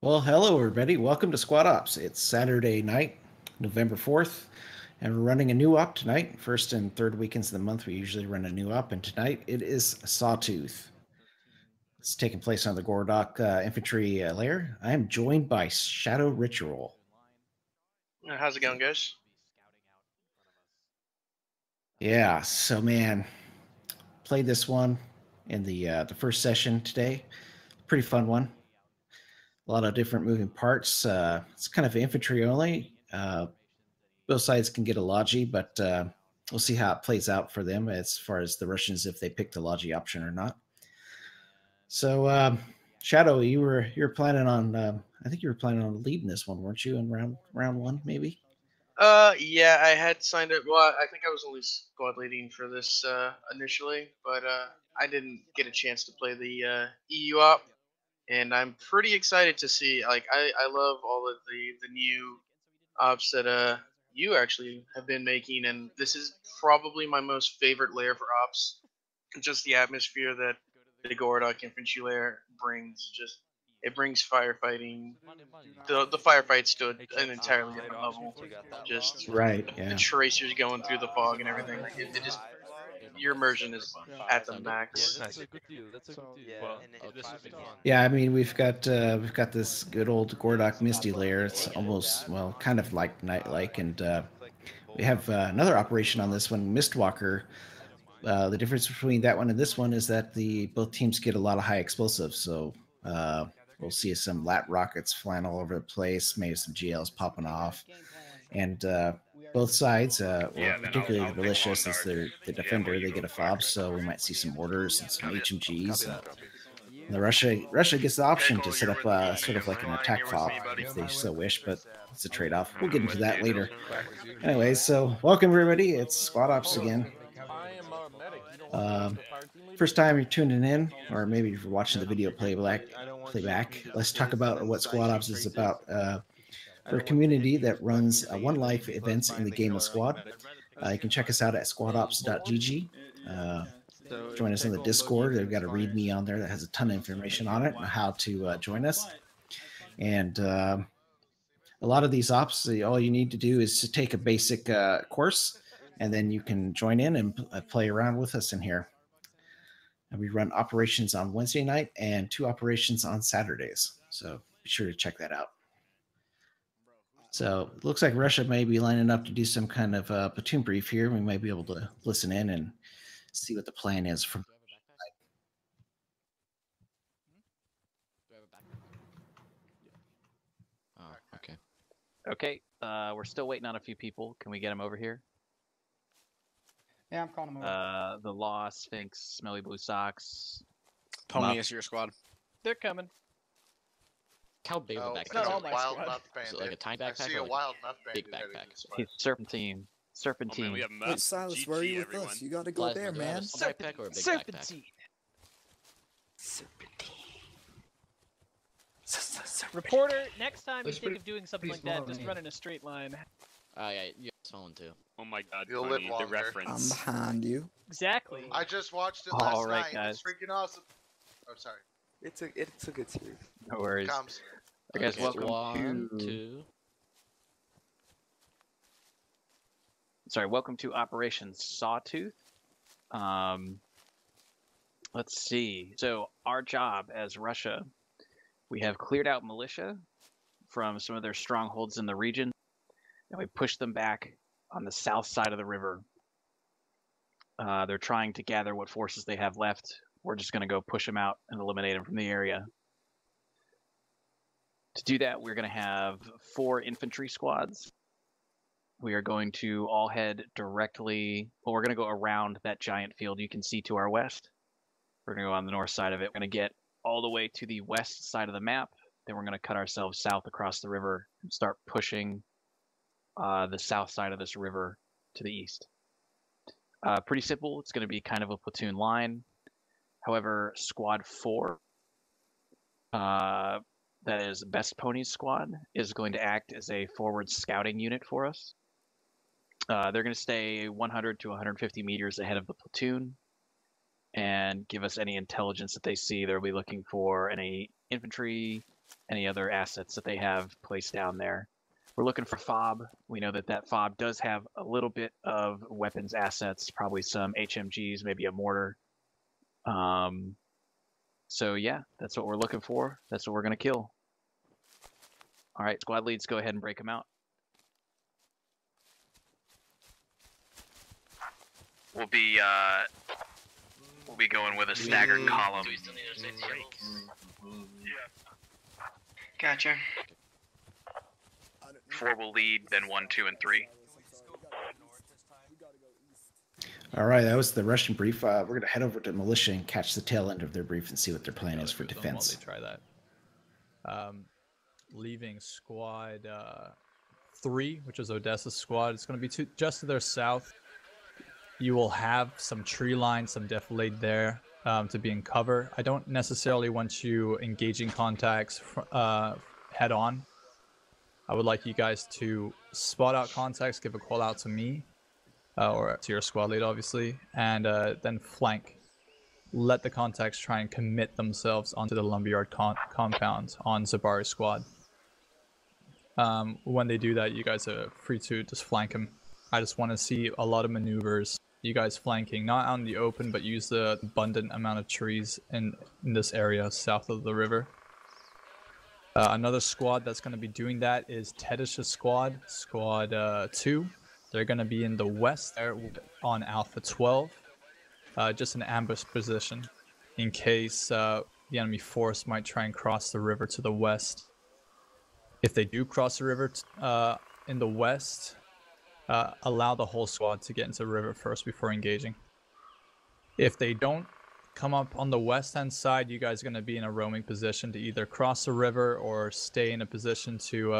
Well, hello, everybody. Welcome to Squad Ops. It's Saturday night, November 4th, and we're running a new op tonight. First and third weekends of the month, we usually run a new op, and tonight it is Sawtooth. It's taking place on the Gordok infantry lair. I am joined by Shadow Ritual. How's it going, guys? Yeah, so man, played this one in the first session today. Pretty fun one. A lot of different moving parts. It's kind of infantry only. Both sides can get a logi, but we'll see how it plays out for them as far as the Russians if they pick the logi option or not. So, Shadow, you were planning on I think you were planning on leading this one, weren't you? In round one, maybe. Yeah, I had signed up. Well, I think I was only squad leading for this initially, but I didn't get a chance to play the EU op, and I'm pretty excited to see. Like, I love all of the new ops that you actually have been making, and this is probably my most favorite layer for ops. Just the atmosphere that the Gordok infantry layer brings. Just it brings firefighting. The firefight stood an entirely different level. Just Right. the Yeah. tracers going through the fog and everything. Like it just your immersion is at the Yeah, max. that's a good deal. That's a good deal. Well, this is fun. Yeah, I mean we've got this good old Gordok Misty layer. It's almost kind of like night-like, and we have another operation on this one, Mistwalker. The difference between that one and this one is that the both teams get a lot of high explosives. So uh, we'll see some lat rockets flying all over the place, maybe some GLs popping off, and both sides, or particularly the militia, since they're the defender, they get a fob. So we might see some mortars and some HMGs. And the Russia gets the option to set up sort of like an attack fob if they so wish, but it's a trade-off. We'll get into that later. Anyways, so welcome everybody. It's Squad Ops again. Um, First time you're tuning in, or maybe you're watching the video playback, let's talk about what Squad Ops is about. We're a community that runs One Life events in the game of Squad. You can check us out at squadops.gg. Join us on the Discord. They've got a README on there that has a ton of information on it and how to join us. And a lot of these ops, all you need to do is to take a basic course, and then you can join in and play around with us in here. And we run operations on Wednesday night and 2 operations on Saturdays. So be sure to check that out. So it looks like Russia may be lining up to do some kind of platoon brief here. We might be able to listen in and see what the plan is from. Oh, okay. Okay, we're still waiting on a few people. Can we get them over here? Yeah, I'm calling him over. The Law, Sphinx, Smelly Blue Socks. Pony is your squad. They're coming. How big of a it's not all backpack? my wild squad. nut Is it bandit. like a tiny I backpack see or a like wild nut big bandit heading backpack? this way. He's Serpentine. Oh man, we have Wait, Silas, GG, where are you with everyone. us? You gotta go Plasma, there, do I have man. a small backpack or a big Serpentine. Reporter, next time you think of doing something like that, just run in a straight line. backpack? Yeah, you have a small one too. Oh my god, You'll Tony, live longer. the reference. I'm behind you. Exactly. I just watched it All last right, night. guys. It's freaking awesome. Oh, sorry. It's a good series. No worries. Comes. Okay, guys, Okay, welcome one, to... two. Sorry, welcome to Operation Sawtooth. Let's see. So our job as Russia, we have cleared out militia from some of their strongholds in the region, and we pushed them back on the south side of the river. They're trying to gather what forces they have left. We're just going to go push them out and eliminate them from the area. To do that, we're going to have 4 infantry squads. We are going to all head directly, well, we're going to go around that giant field you can see to our west. We're going to go on the north side of it. We're going to get all the way to the west side of the map. Then we're going to cut ourselves south across the river and start pushing the south side of this river to the east. Pretty simple. It's going to be kind of a platoon line. However, Squad 4, that is Best Ponies Squad, is going to act as a forward scouting unit for us. They're going to stay 100 to 150 meters ahead of the platoon and give us any intelligence that they see. They'll be looking for any infantry, any other assets that they have placed down there. We're looking for FOB. We know that that FOB does have a little bit of weapons assets, probably some HMGs, maybe a mortar. So yeah, that's what we're looking for. That's what we're gonna kill. All right, squad leads, go ahead and break them out. We'll be going with a staggered column. Gotcha. 4 will lead, then 1, 2, and 3. All right, that was the Russian brief. We're going to head over to militia and catch the tail end of their brief and see what their plan is for defense. They try that. Leaving squad 3, which is Odessa's squad, it's going to be just to their south. You will have some tree line, some defilade there to be in cover. I don't necessarily want you engaging contacts head on. I would like you guys to spot out contacts, give a call out to me, or to your squad lead, obviously, and then flank. Let the contacts try and commit themselves onto the lumberyard compound on Zabari's squad. When they do that, you guys are free to just flank them. I just want to see a lot of maneuvers. You guys flanking, not out in the open, but use the abundant amount of trees in this area south of the river. Another squad that's going to be doing that is Tedish's squad, squad 2. They're going to be in the west there on Alpha 12, just an ambush position in case the enemy force might try and cross the river to the west. If they do cross the river in the west, allow the whole squad to get into the river first before engaging. If they don't come up on the west hand side, you guys are going to be in a roaming position to either cross the river or stay in a position to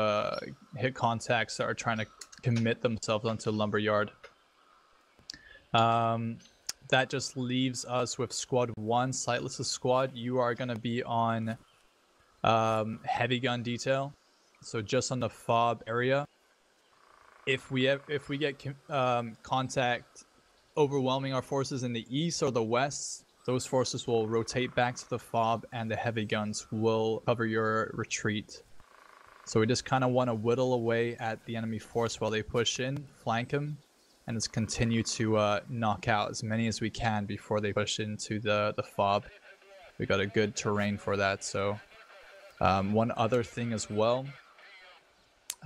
hit contacts that are trying to commit themselves onto lumberyard. That just leaves us with squad 1, Sightless' squad. You are going to be on heavy gun detail, so just on the FOB area. If we get contact overwhelming our forces in the east or the west, those forces will rotate back to the FOB and the heavy guns will cover your retreat. So we just kind of want to whittle away at the enemy force while they push in, flank them, and just continue to knock out as many as we can before they push into the FOB. We got a good terrain for that. So one other thing as well,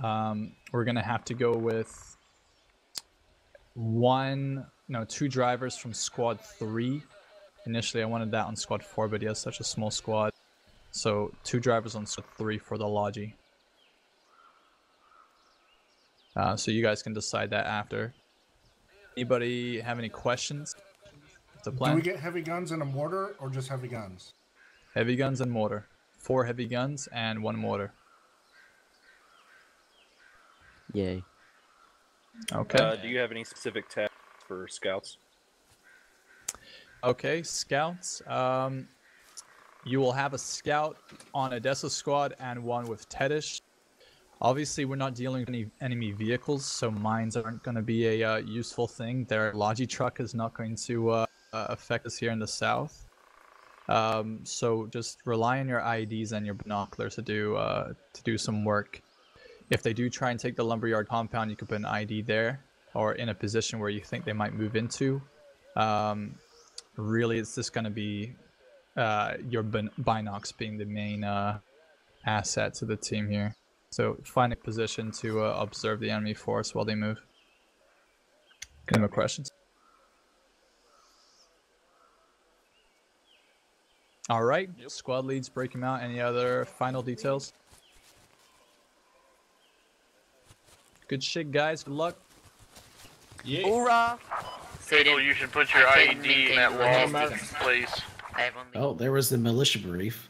we're gonna have to go with 2 drivers from squad 3. Initially I wanted that on squad 4, but he has such a small squad, so 2 drivers on squad 3 for the Logi. So you guys can decide that after. Anybody have any questions? The plan? Do we get heavy guns and a mortar, or just heavy guns? Heavy guns and mortar. 4 heavy guns and 1 mortar. Yay. Okay. Do you have any specific tasks for scouts? Okay, scouts. You will have a scout on Odessa squad and 1 with Tedish. Obviously, we're not dealing with any enemy vehicles, so mines aren't going to be a useful thing. Their Logi truck is not going to affect us here in the south. So just rely on your IEDs and your binoculars to do some work. If they do try and take the lumberyard compound, you could put an ID there, or in a position where you think they might move into. Really, it's just going to be your binocs being the main asset to the team here. So find a position to observe the enemy force while they move. Any more questions? All right, squad leads, break him out. Any other final details? Good shit, guys. Good luck. Yeah. Hoorah! Fatal, you should put your IED in that wall, please. Oh, there was the militia brief.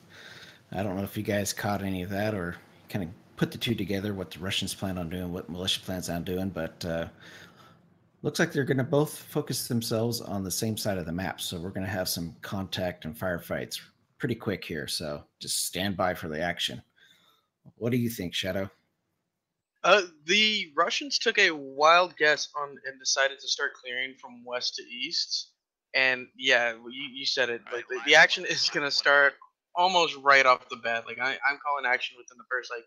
I don't know if you guys caught any of that or kind of put the two together, what the Russians plan on doing, what militia plans on doing, but looks like they're going to both focus themselves on the same side of the map. So we're going to have some contact and firefights pretty quick here. So just stand by for the action. What do you think, Shadow? The Russians took a wild guess on and decided to start clearing from west to east. And yeah, you said it. Like the action is going to start almost right off the bat. Like I'm calling action within the first like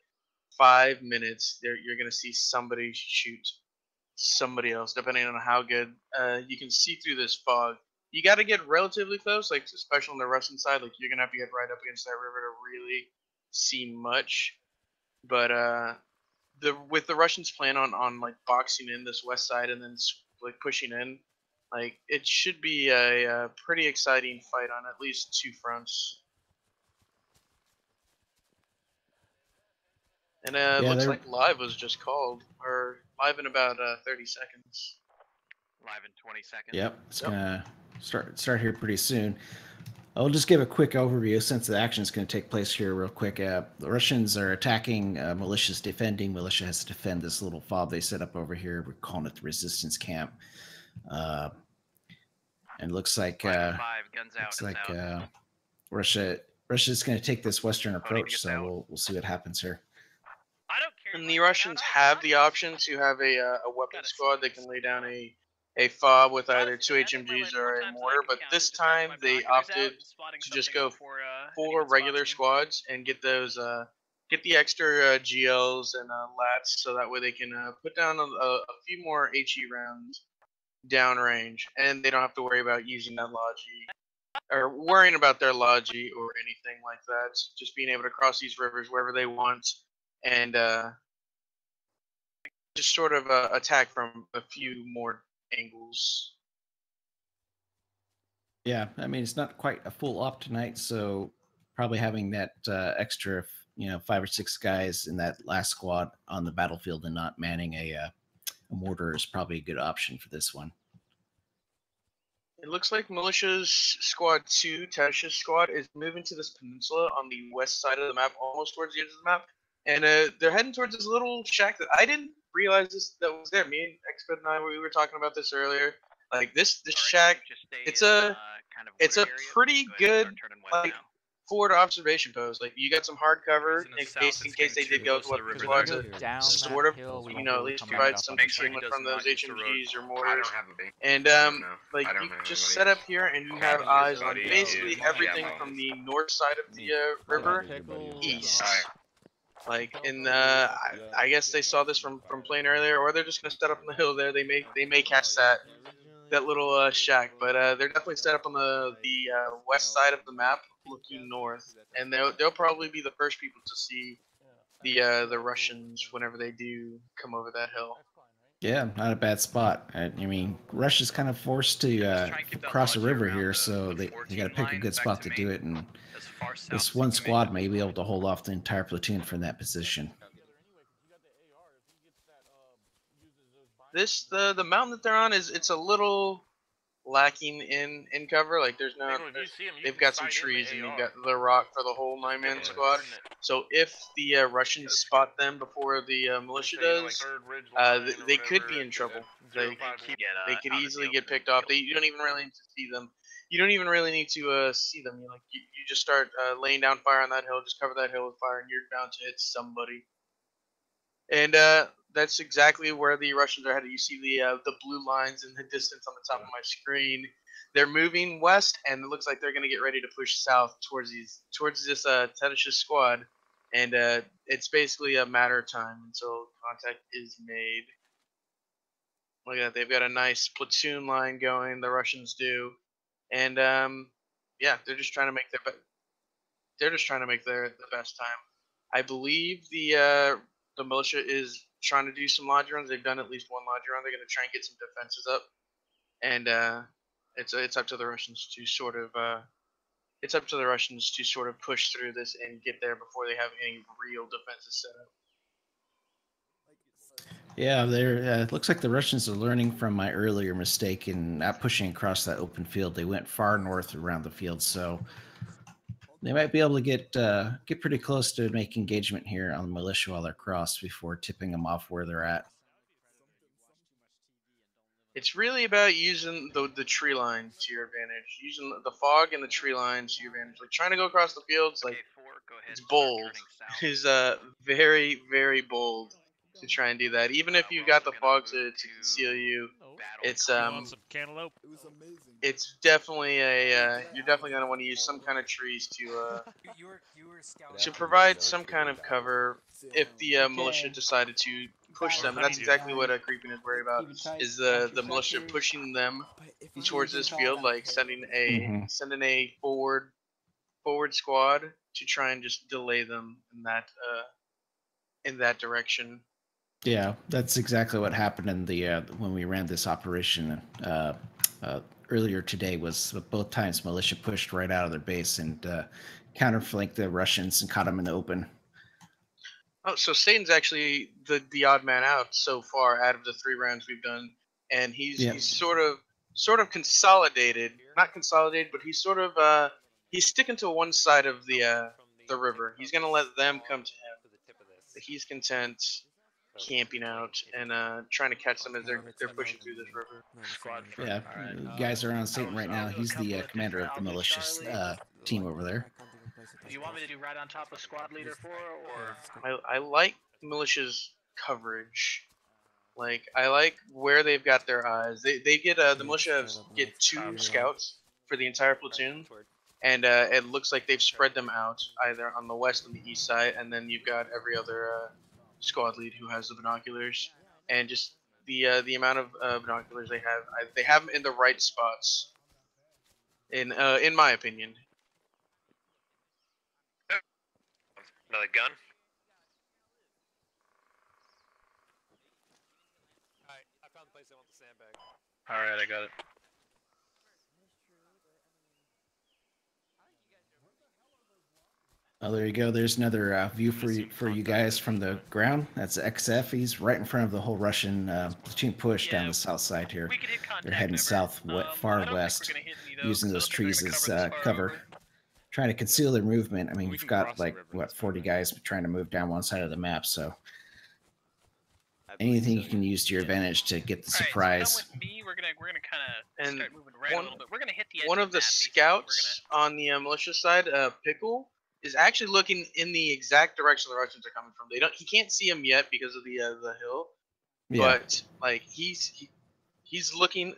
5 minutes. You're gonna see somebody shoot somebody else, depending on how good you can see through this fog. You got to get relatively close, like especially on the Russian side. Like you're gonna have to get right up against that river to really see much. But with the Russians' plan on like boxing in this west side and then like pushing in, like it should be a pretty exciting fight on at least two fronts. And Yeah, looks they're like live was just called, or live in about 30 seconds. Live in 20 seconds. Yep, it's gonna start here pretty soon. I'll just give a quick overview since the action is going to take place here real quick. The Russians are attacking, militia's defending. Militia has to defend this little fob they set up over here. We're calling it the resistance camp. And looks like guns out. Russia's going to take this western approach, so we'll see what happens here. I don't care. And the Russians have the option to have a weapon squad. They can lay down a fob with either two HMGs or a mortar, but this time they opted to just go 4 regular squads and get those get the extra GLs and lats, so that way they can put down a few more HE rounds downrange, and they don't have to worry about using that logi or worrying about their logi or anything like that. Just being able to cross these rivers wherever they want and just sort of attack from a few more angles. Yeah, I mean it's not quite a full op tonight, so probably having that extra, 5 or 6 guys in that last squad on the battlefield and not manning a mortar is probably a good option for this one. It looks like Militia's Squad 2, Tadish's squad, is moving to this peninsula on the west side of the map, almost towards the edge of the map. And they're heading towards this little shack that I didn't realize that was there. Me and Expert and I, we were talking about this earlier. Like this shack, it's a pretty good like forward observation post. Like you got some hard cover in case they did go to weapon squad to sort of at least provide some concealment from those HMGs or mortars. And like you just set up here and you have eyes on basically everything from the north side of the river east. Like in I guess they saw this from playing earlier, or they're just gonna set up on the hill there. They may catch that little shack, but they're definitely set up on the west side of the map, looking north, and they'll probably be the first people to see the Russians whenever they do come over that hill. Yeah, not a bad spot. I mean, Russia's kind of forced to cross a river here, so they got to pick a good spot to do it, and this one squad may be able to hold off the entire platoon from that position. The mountain that they're on it's a little lacking in cover. Like they've got some trees and you've got the rock for the whole 9-man squad. So if the Russians spot them before the militia does, they could be in trouble. They could easily get picked off. You don't even really need to see them. You don't even really need to see them. You just start laying down fire on that hill. Just cover that hill with fire, and you're bound to hit somebody. And that's exactly where the Russians are headed. You see the blue lines in the distance on the top of my screen. They're moving west, and it looks like they're going to get ready to push south towards this Tadish's squad. And it's basically a matter of time until contact is made. Look at that. They've got a nice platoon line going, the Russians do. And yeah, they're just trying to make the best time. I believe the militia is trying to do some lodge runs. They've done at least one lodge run. They're going to try and get some defenses up, and it's up to the Russians to sort of push through this and get there before they have any real defenses set up. Yeah, it looks like the Russians are learning from my earlier mistake in not pushing across that open field. They went far north around the field, so they might be able to get pretty close to make engagement here on the militia while they're crossed before tipping them off where they're at. It's really about using the tree line to your advantage, using the fog and the tree line to your advantage. Like trying to go across the fields, like it's bold. It's very, very bold. to try and do that. Even if you got the fog to conceal you, it's cantaloupe? it's definitely a you're definitely gonna want to use some kind of trees to provide some kind of cover if the militia decided to push them. And that's exactly what Creeping is worried about, is the militia pushing them towards this field, like sending a forward squad to try and just delay them in that direction. Yeah, that's exactly what happened in the when we ran this operation earlier today. Was both times militia pushed right out of their base and counterflanked the Russians and caught them in the open. Oh, so Satan's actually the odd man out so far out of the 3 rounds we've done, and he's sort of consolidated, not consolidated, but he's sort of he's sticking to one side of the river. He's gonna let them come to him. But he's content camping out and trying to catch them as they're pushing through this river. Yeah, guys are on Satan right now. He's the commander of the militia's team over there. Do you want me to do right on top of squad leader 4, or? I like militia's coverage. Like, I like where they've got their eyes. They get the militia get 2 scouts for the entire platoon, and it looks like they've spread them out either on the west and the east side, and then you've got every other squad lead who has the binoculars, and just the amount of binoculars they have them in the right spots. In my opinion. Another gun? Alright, I found the place I want the sandbag. Alright, I got it. Oh, there you go. There's another view for you guys from the ground. That's XF. He's right in front of the whole Russian platoon push down the south side here. They're heading south, far west, using those trees as cover, trying to conceal their movement. I mean, we've got like 40 guys trying to move down one side of the map, so anything you can use to your advantage to get the surprise. So come with me. We're gonna kind of start moving right a little bit. We're gonna hit the edge One of of the map, basically. scouts on the militia side, Pickle, is actually looking in the exact direction the Russians are coming from. He can't see him yet because of the hill, but like he's looking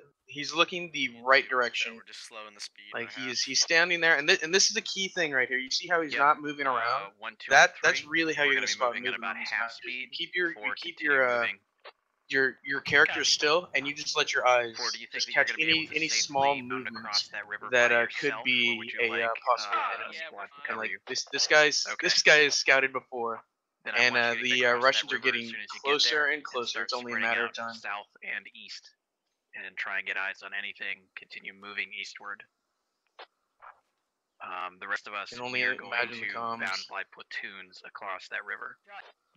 the right direction. So we're just slowing the speed. Like he's standing there, and this is the key thing right here. You see how he's not moving around? 1, 2, That's really how you're gonna spot movement. at about half speed. You keep your characters still, and you just let your eyes just catch any small movements that could be a possible enemy. And like this guy is scouted before, and the Russians are getting closer and closer. It's only a matter of time. South and east, and try and get eyes on anything. Continue moving eastward. The rest of us can only are going imagine to the comms. bound by platoons across that river.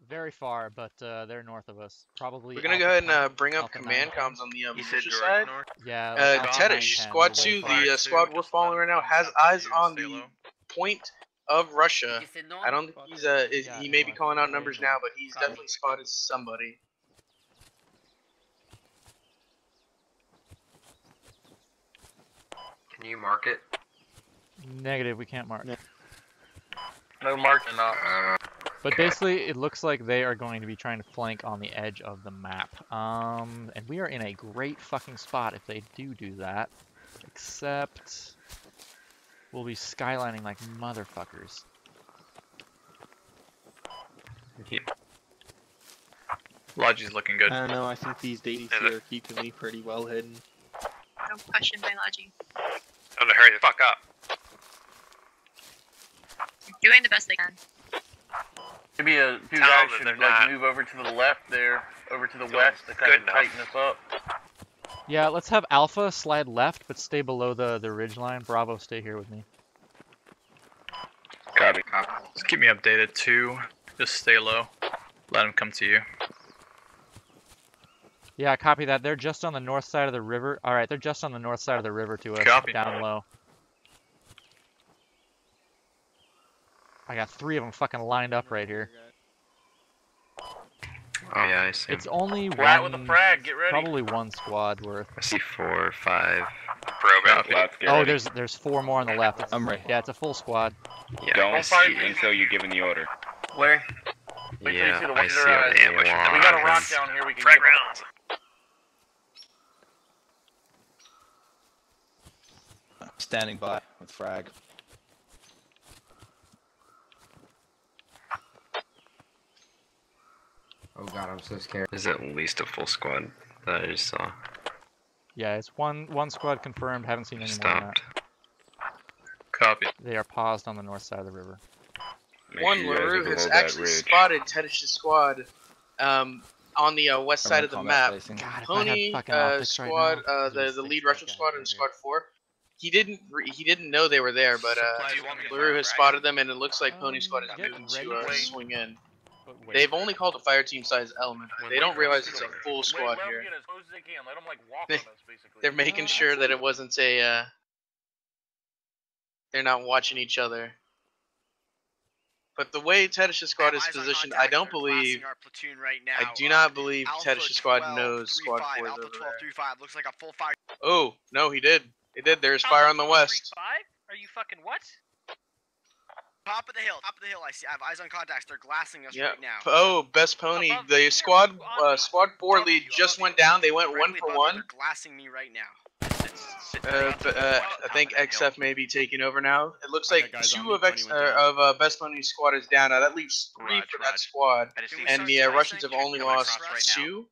Very far, but they're north of us. Probably. We're gonna go ahead and bring up command comms on the militia side. Yeah. Tedish, Squad 2, the squad we're following right now, has eyes on the point of Russia. I don't think he may be calling out numbers now, but he's definitely spotted somebody. Can you mark it? Negative, we can't mark. No marking up. But basically, it looks like they are going to be trying to flank on the edge of the map. And we are in a great fucking spot if they do that. Except, we'll be skylining like motherfuckers. Logi's looking good. I don't know, I think these daisies here are keeping me pretty well hidden. Don't question my logic. Tell them to hurry the fuck up. Doing the best they can. Maybe a few guys should like move over to the left there, over to the west to kind of tighten us up. Yeah, let's have Alpha slide left, but stay below the ridge line. Bravo, stay here with me. Copy. Just keep me updated too. Just stay low. Let them come to you. Yeah, copy that. They're just on the north side of the river. Alright, they're just on the north side of the river to us. Copy. Down low. I got 3 of them fucking lined up right here. Oh yeah, I see. It's only Flat one, with a frag, get ready. probably one squad worth. I see 4, 5. Oh, there's 4 more on the left. It's, I'm right. Yeah, it's a full squad. Yeah. Don't shoot until you're given the order. Where? Wait till you see the I ones see that are, an ambush. we got a rock down here. We can Frag get behind. rounds. Standing by with frag. Oh god, I'm so scared. There's at least a full squad that I just saw. Yeah, it's one squad confirmed. Haven't seen any more than that. Stopped. Copy. They are paused on the north side of the river. One LaRue has actually spotted Tedish's squad on the west side of the map. Pony squad, the lead Russian squad in Squad 4. He didn't know they were there, but LaRue has spotted them, and it looks like Pony squad is moving to swing in. They've only called a fire team size element. They don't realize it's a full squad here. They're making sure that it wasn't a. They're not watching each other. But the way Tedish's squad is positioned, I don't believe. I do not believe Tedish's squad knows Squad 4 is over there. Oh no, he did. He did. There's fire on the west. Are you fucking what? Top of the hill, I have eyes on contacts. They're glassing us right now. Oh, best Pony. The squad, squad 4 lead just went down. They went 1 for 1. They're glassing me right now. I think XF may be taking over now. It looks like 2 of Best Pony's squad is down. Now that leaves 3 for that squad, and the Russians have only lost 2.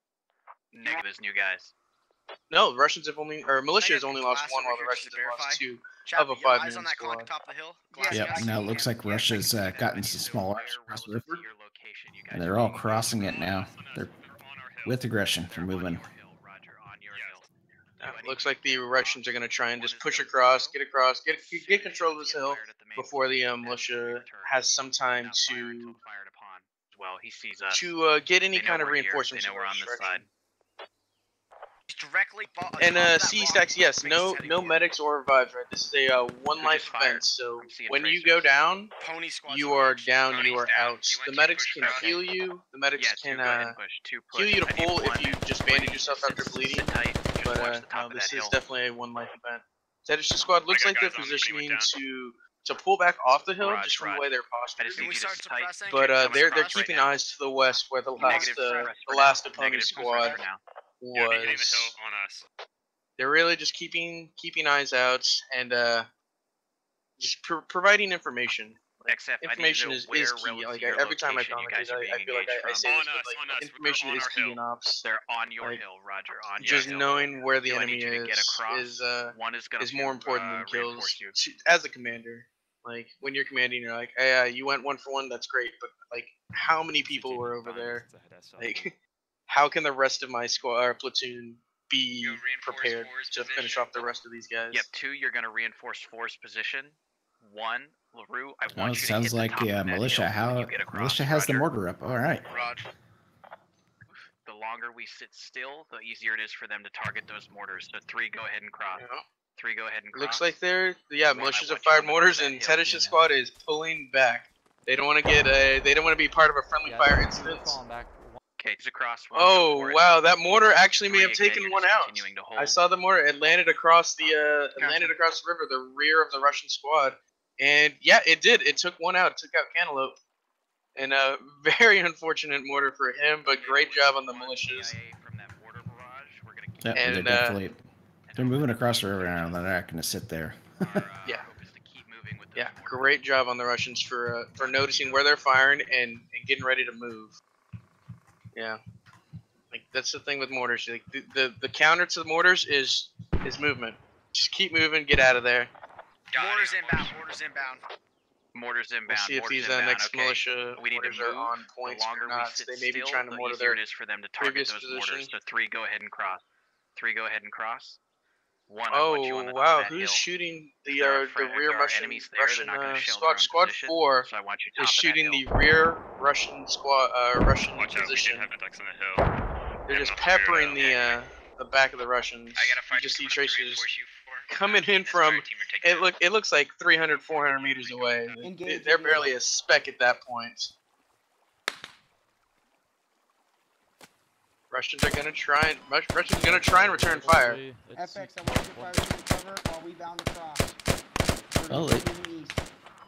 Those new guys. No, the Russians have only, or militia has only lost 1, while the Russians have lost 2 of a 5-man squad. Yep, now it looks like Russia's gotten some small arms across the river, and they're all crossing it now. They're with aggression. They're moving. Looks like the Russians are going to try and just push across, get control of this hill before the militia has some time to get any kind of reinforcements. We're on this side. And C-stacks, yes, no medics or revives, right? This is a one life event, so when you go down, you are down, you are out. The medics can heal you, the medics can heal you to full if you just bandage yourself after bleeding, but no, this is definitely a one life event. Tedish's squad looks like they're positioning to pull back off the hill just from the way they're postured, but they're keeping eyes to the west where the last opponent squad was. They're really just keeping eyes out and just providing information. Like, information is key. Like every time I comment these, I feel like I say this, but like information is key in ops. They're on your hill, Roger. On your just hill. knowing where the enemy is more important than kills. As a commander, like when you're commanding, you're like, hey, you went 1 for 1. That's great, but like, how many people were over there? Like, how can the rest of my squad or platoon be prepared to finish off the rest of these guys? Yep. 2, you're gonna reinforce 4's position. 1, LaRue, I want Well, you it to sounds hit the like top of that militia. hill. Militia has the mortar up. All right. Roger. The longer we sit still, the easier it is for them to target those mortars. So 3, go ahead and cross. 3, go ahead and cross. Looks like militias have fired mortars, and Tedish's squad is pulling back. They don't want to they don't want to be part of a friendly fire incident. Okay, it's across. Oh wow, that mortar actually may have taken one out. I saw the mortar. It landed across the river, the rear of the Russian squad, and yeah, it did. It took one out. It took out Cantaloupe, and a very unfortunate mortar for him, but great job on the militias. Yeah, they're moving across the river now. They're not going to sit there. Yeah. Yeah, great job on the Russians for noticing where they're firing and getting ready to move. Yeah, like that's the thing with mortars. Like the counter to the mortars is movement. Just keep moving, get out of there. Mortars inbound. Mortars inbound. Mortars inbound. We'll see if these next militia mortars are on points or not. They may be trying to mortar their it is for them to target those mortars. So 3, go ahead and cross. 3, go ahead and cross. 1, oh wow, who's shooting the rear Russian squad? Squad 4 is shooting the rear Russian squad Russian position. They're just peppering the back of the Russians. You just see tracers coming in from it looks like 300-400 meters away. They're barely a speck at that point. Russians are gonna try and return fire. FX, I want your fire to cover while we bound across. Oh,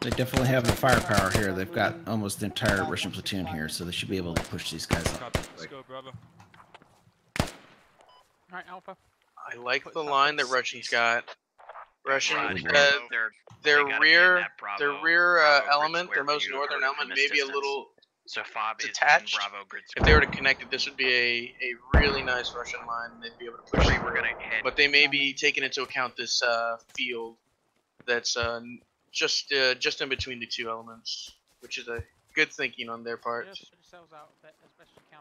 They definitely have the firepower here. They've got almost the entire Russian platoon here, so they should be able to push these guys up. Let's go, brother. Alright, Alpha. I like the line that Russians got. Russian, Raj, their they gotta be in rear, that Bravo- their rear Bravo grid element, square their for most you to northern hurt from element, this maybe a distance. little So Fob is in detached. Bravo grid If square. they were to connect it, this would be a really nice Russian line. They'd be able to push We're through. gonna head. But they may be taking into account this field that's just in between the two elements, which is a good thinking on their part. Just put yourselves out as best you can.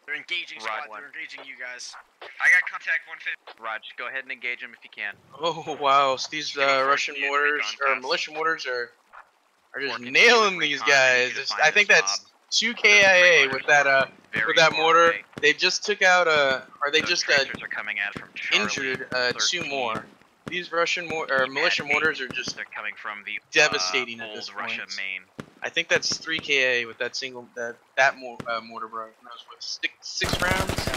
They're engaging Squad, squad. they're engaging you guys. I got contact 150. Raj, go ahead and engage them if you can. Oh wow, so these Russian mortars or militia mortars are just nailing these guys. I think that's 2 KIA with that mortar. They just took out or they just Are coming at from injured 2 more. These Russian militia mortars are just they're coming from the devastating at this old Russia point. main. I think that's 3 KA with that single that mortar, bro. Knows what 6 rounds.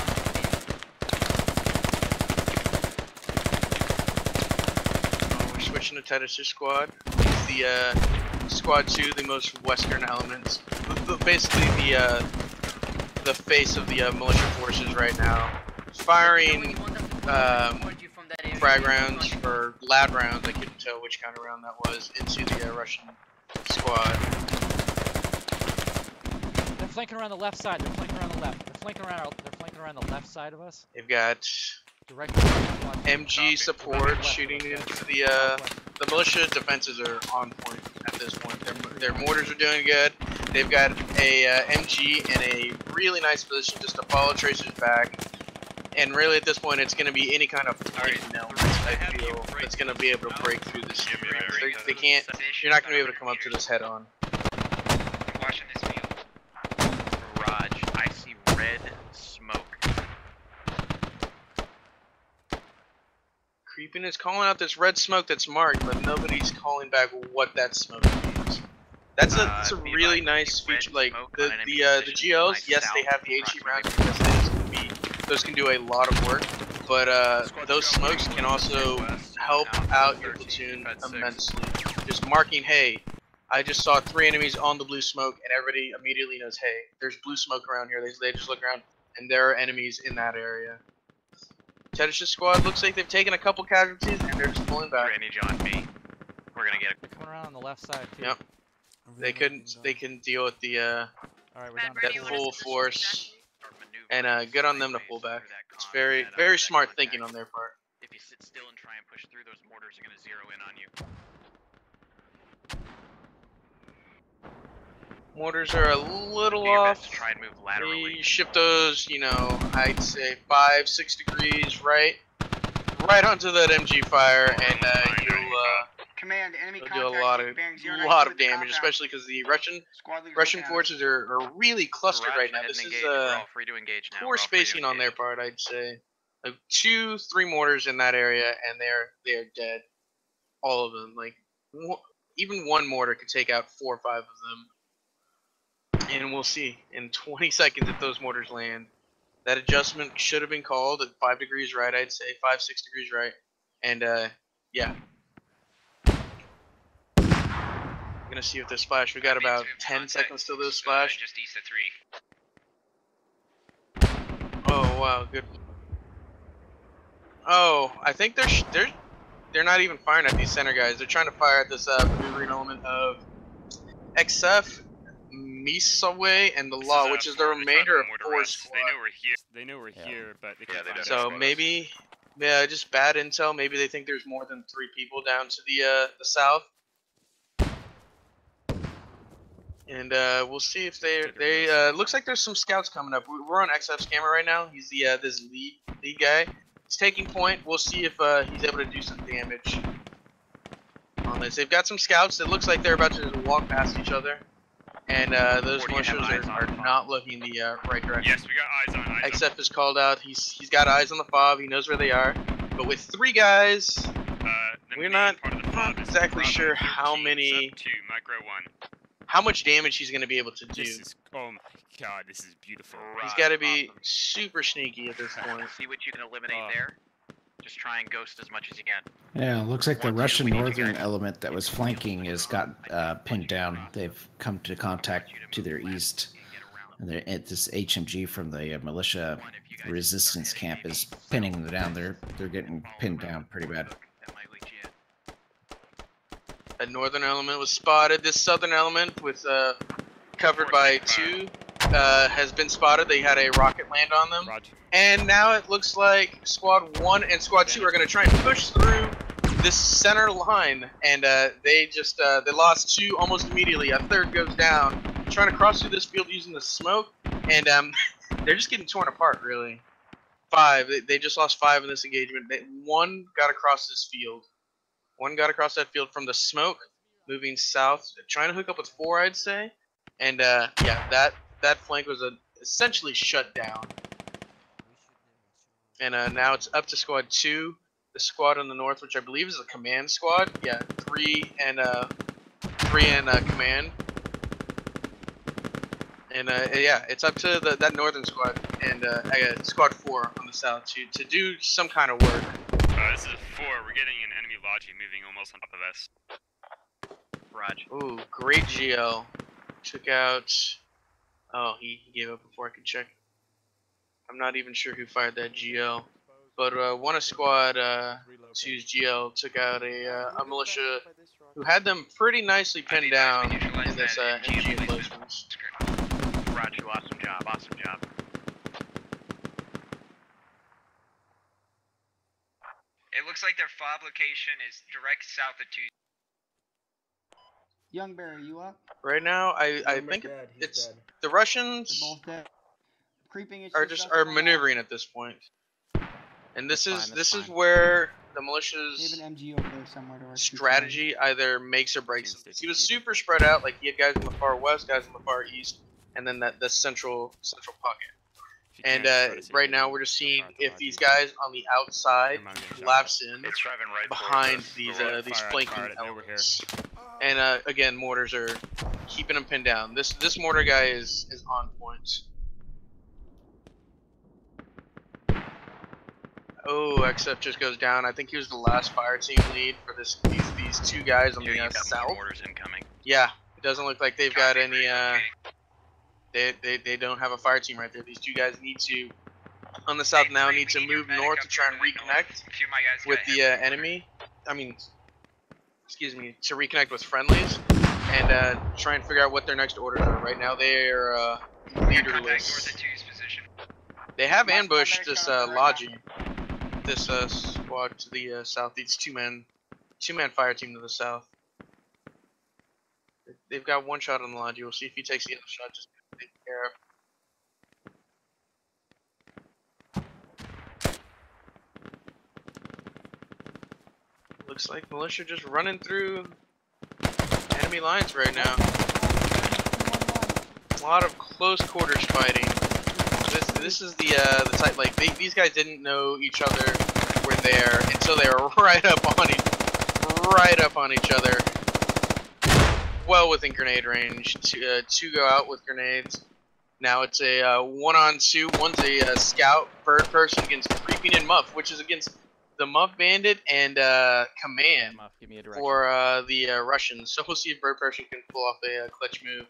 Oh, we're switching to Titus' squad. The squad 2, the most western elements. Basically the face of the militia forces right now, firing frag rounds or loud rounds. I couldn't tell which kind of round that was into the Russian squad. They're flanking around the left side. They're flanking around the left. They're flanking around the left side of us. They've got MG support shooting into the militia defenses are on point at this point. Their mortars are doing good. They've got a MG in a really nice position just to follow tracers back. And really at this point it's going to be any kind of flanking element, I feel, that's going to be able to break through this. They can't, you're not going to be able to come up to this head on. Watching this field. Raj, I see red smoke. Creeping is calling out this red smoke that's marked, but nobody's calling back what that smoke means. That's a really nice feature. Like the GLs, yes, they have the HE rounds because those can do a lot of work, but those smokes can also help out your platoon immensely. Just marking, hey, I just saw 3 enemies on the blue smoke, and everybody immediately knows, hey, there's blue smoke around here. They just look around, and there are enemies in that area. Tedish's squad looks like they've taken a couple casualties, and they're just pulling back. Drainage on me. We're gonna get it. They're coming around on the left side too. Yep. They can deal with the Alright, we're down to that full force, and good on them to pull back. It's very smart thinking on their part. If you sit still and try and push through, those mortars are gonna zero in on you. Mortars are a little Do your off. best to try and move laterally. You shift those, you know, I'd say 5-6 degrees right onto that MG fire, and Command, enemy you'll do a lot of damage, especially because the Russian forces are really clustered right now. This is poor spacing on their part, I'd say. Like 2-3 mortars in that area, and they're dead, all of them. Like even 1 mortar could take out 4 or 5 of them. And we'll see in 20 seconds if those mortars land. That adjustment should have been called at 5 degrees right, I'd say 5-6 degrees right. And yeah. I'm gonna see if this splash. We got about 10 seconds till this splash. Just east of 3. Oh wow, good. Oh, I think they're not even firing at these center guys. They're trying to fire at this maneuvering element of XF, Misawe, and the Law, which is the remainder of 4 squad. They know we're here. They know we're here, but they can't find us. So maybe, yeah, just bad intel. Maybe they think there's more than 3 people down to the south. And we'll see if they looks like there's some scouts coming up. We're on XF's camera right now. He's the this lead guy. He's taking point. We'll see if he's able to do some damage on this. They've got some scouts. It looks like they're about to just walk past each other. And those militias are not looking the right direction. Yes, we got eyes on. XF is called out. He's got eyes on the fob. He knows where they are. But with 3 guys, we're not exactly sure how many, how much damage he's going to be able to do. Oh my god, this is beautiful. He's got to be super sneaky at this point. See what you can eliminate there. Just try and ghost as much as you can. Yeah, looks like the Russian northern element that was flanking has got pinned down. They've come to contact to their east. And at this HMG from the militia resistance camp is pinning them down. They're getting pinned down pretty bad. That northern element was spotted. This southern element with covered by two has been spotted. They had a rocket land on them. Roger. And now it looks like Squad 1 and Squad 2 are going to try and push through this center line. And they lost two almost immediately. A third goes down. Trying to cross through this field using the smoke. And they're just getting torn apart, really. They just lost 5 in this engagement. One got across this field. One got across that field from the smoke, moving south, trying to hook up with 4, I'd say. And yeah, that flank was essentially shut down. And now it's up to Squad 2, the squad in the north, which I believe is the command squad. Yeah, 3 and command. And yeah, it's up to that northern squad and Squad 4 on the south to do some kind of work. This is 4. We're getting an enemy logi moving almost on top of us. Raj. Ooh, great GL. Took out... Oh, he gave up before I could check. I'm not even sure who fired that GL. But one of Squad 2's GL took out a militia who had them pretty nicely pinned down in this MG emplacements. Raj, awesome job, awesome job. It looks like their fob location is direct south of 2. Young Bear, you up? Right now, I think it's the Russians are maneuvering at this point, and this is where the militia's strategy either makes or breaks him. He was super spread out, like he had guys in the far west, guys in the far east, and then the central pocket. And right now we're just seeing if these guys on the outside lapse in behind these flanking elements. And again, mortars are keeping them pinned down. This mortar guy is on point. Oh, XF just goes down. I think he was the last fire team lead for these two guys on the south. Mortars incoming. Yeah, it doesn't look like they've got any. They don't have a fire team right there. These two guys need to, on the south now, need to move north to try and reconnect with the enemy. I mean, excuse me, to reconnect with friendlies and try and figure out what their next orders are. Right now they are leaderless. They have ambushed this Logi, this squad to the south. These two-man fire team to the south. They've got one shot on the Logi. We'll see if he takes the other shot. Just take care of. Looks like militia just running through enemy lines right now. A lot of close quarters fighting. This is the type, like these guys didn't know each other were there until they were right up on each other, well within grenade range. Two go out with grenades. Now it's a 1-on-2. One's a scout person against creeping in muff, which is against the Muff Bandit and Command for the Russians. So we'll see if Bird Person can pull off a clutch move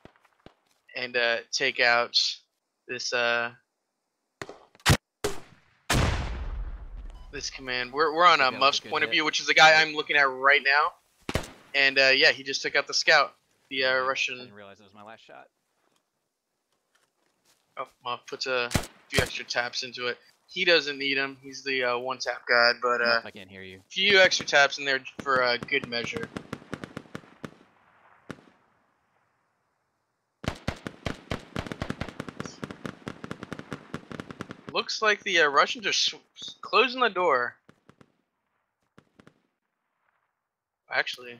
and take out this this Command. We're on a Muff's point of view, which is the guy I'm looking at right now. And yeah, he just took out the scout, the Russian. I didn't realize it was my last shot. Oh, Muff puts a few extra taps into it. He doesn't need them. He's the one-tap god, but I can't hear you. Few extra taps in there for good measure. Looks like the Russians are closing the door. Actually,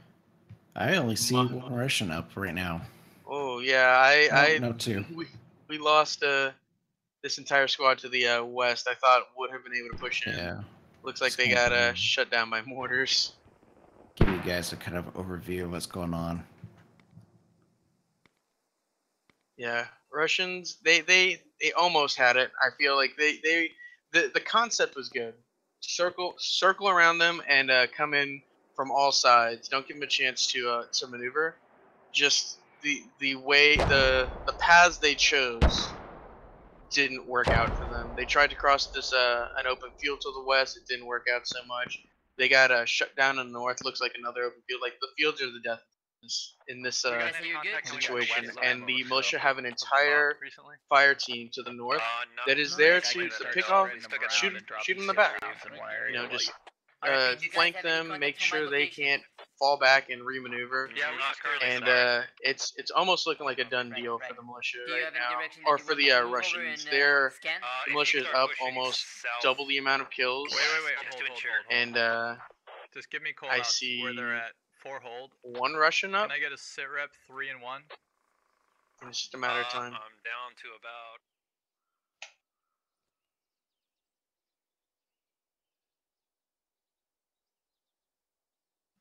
I only see one Russian up right now. Oh yeah, no, two. We lost this entire squad to the west. I thought would have been able to push in. Yeah. Looks like they got shut down by mortars. Give you guys a kind of overview of what's going on. Yeah, Russians, they almost had it. I feel like the concept was good. circle around them and come in from all sides. Don't give them a chance to maneuver. Just the way the paths they chose didn't work out for them. They tried to cross this an open field to the west. It didn't work out so much. They got shut down in the north. Looks like another open field. Like the fields are the death in this situation. And the militia have an entire fire team to the north that is there to pick off, shoot them in the back. You know, just flank them, make sure they can't fall back and remaneuver. And it's almost looking like a done deal for the militia right now, or for the Russians. The militia is up almost double the amount of kills. Wait. And just give me call I see where they're at. 4 hold. One Russian up. Can I get a sit rep 3 and 1? It's just a matter of time. I'm down to about.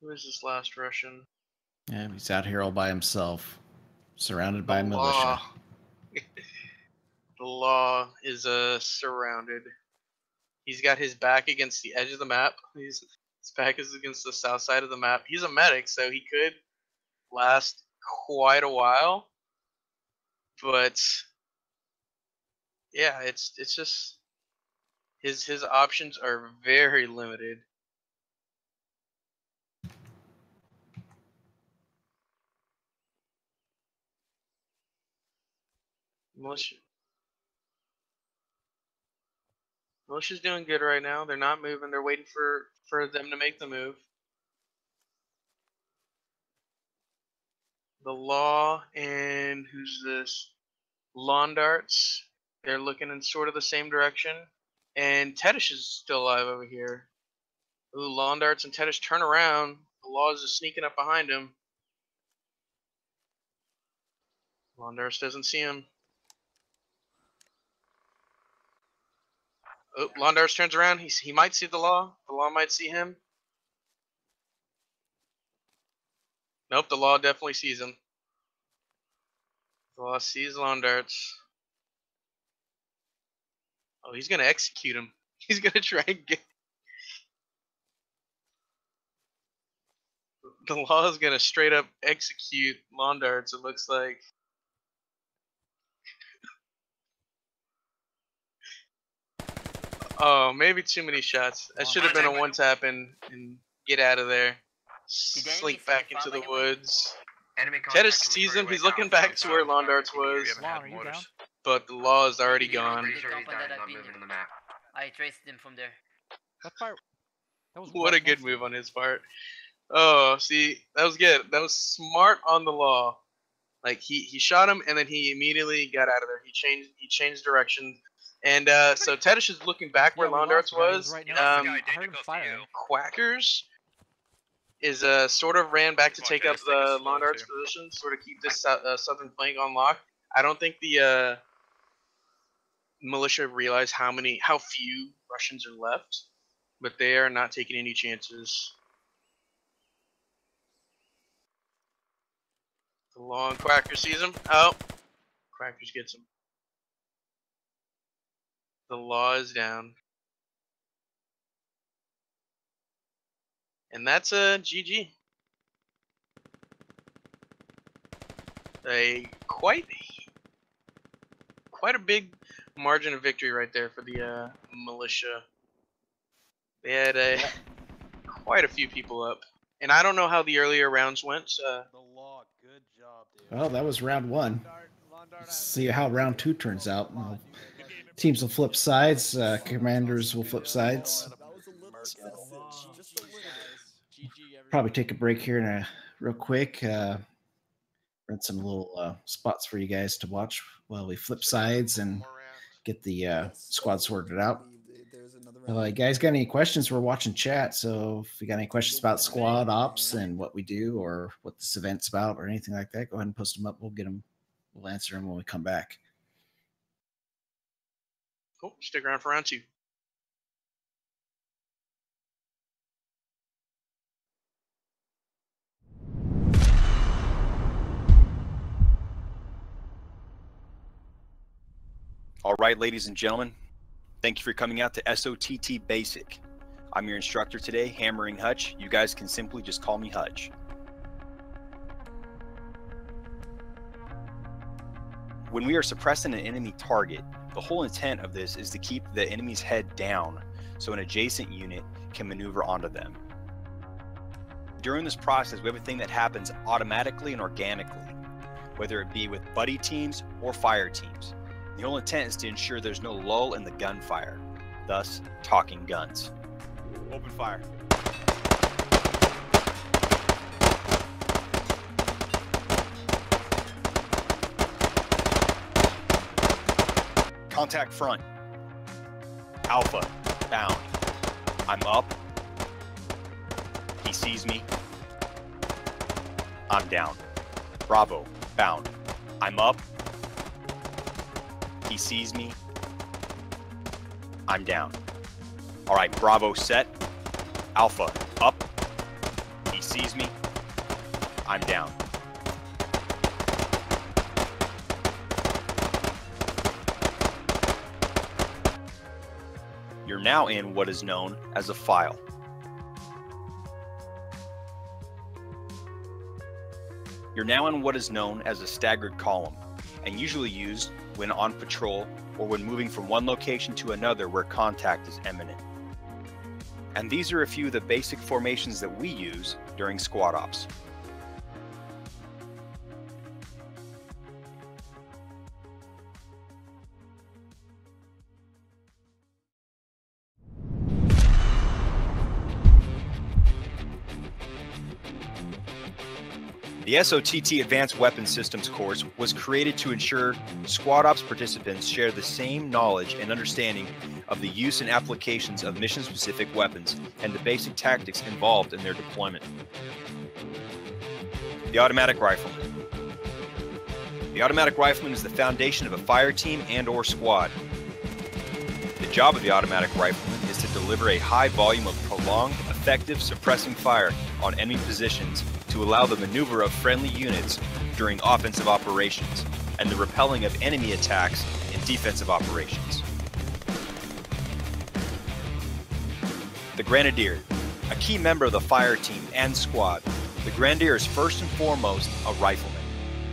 Who is this last Russian? Yeah, he's out here all by himself, surrounded by militia. The law is surrounded. He's got his back against the edge of the map. His back is against the south side of the map. He's a medic, so he could last quite a while. But yeah, it's just his options are very limited. Militia's doing good right now. They're not moving. They're waiting for them to make the move. The law and who's this? Lawn darts. They're looking in sort of the same direction. And Tedish is still alive over here. Ooh, lawn darts and Tedish turn around. The law is just sneaking up behind him. Lawn darts doesn't see him. Oh, Londarz turns around. He might see the law. The law might see him. Nope, the law definitely sees him. The law sees Londarz. Oh, he's gonna execute him. He's gonna try and get. The law is gonna straight up execute Londarz. It looks like. Oh, maybe too many shots. That should have been a one tap and get out of there. Slink back into the woods. Tedish sees him. He's looking back to where Londarz was. But the law is already gone. I traced him from there. What a good move on his part. Oh, see, that was good. That was smart on the law. Like he shot him and then he immediately got out of there. He changed direction. And so Tedish is looking back where Londarz was. Quackers is sort of ran back to take up the Londarz position, sort of keep this southern flank on lock. I don't think the militia realize how few Russians are left, but they are not taking any chances. The long Quacker sees him. Oh, Quackers gets him. The law is down. And that's a GG. Quite a big margin of victory right there for the militia. They had quite a few people up. And I don't know how the earlier rounds went. The law, good job, dude. Well, that was round 1. Let's see how round 2 turns out. Teams will flip sides. Commanders will flip sides. Probably take a break here in real quick. Run some little spots for you guys to watch while we flip sides and get the squad sorted out. You guys got any questions? We're watching chat, so if you got any questions about squad ops and what we do or what this event's about or anything like that, go ahead and post them up. We'll answer them when we come back. Cool. Stick around for round 2. All right, ladies and gentlemen, thank you for coming out to SOTT Basic. I'm your instructor today, Hammering Hutch. You guys can simply just call me Hutch. When we are suppressing an enemy target, the whole intent of this is to keep the enemy's head down so an adjacent unit can maneuver onto them. During this process, we have a thing that happens automatically and organically, whether it be with buddy teams or fire teams. The whole intent is to ensure there's no lull in the gunfire, thus talking guns. Open fire. Contact front. Alpha, bound. I'm up. He sees me. I'm down. Bravo, bound. I'm up. He sees me. I'm down. All right, Bravo set. Alpha, up. He sees me. I'm down. You're now in what is known as a file. You're now in what is known as a staggered column, and usually used when on patrol or when moving from one location to another where contact is imminent. And these are a few of the basic formations that we use during squad ops. The SOTT Advanced Weapons Systems course was created to ensure Squad Ops participants share the same knowledge and understanding of the use and applications of mission-specific weapons and the basic tactics involved in their deployment. The Automatic Rifleman. The Automatic Rifleman is the foundation of a fire team and/or squad. The job of the Automatic Rifleman is to deliver a high volume of prolonged, effective suppressing fire on enemy positions to allow the maneuver of friendly units during offensive operations and the repelling of enemy attacks in defensive operations. The Grenadier, a key member of the fire team and squad. The Grenadier is first and foremost a rifleman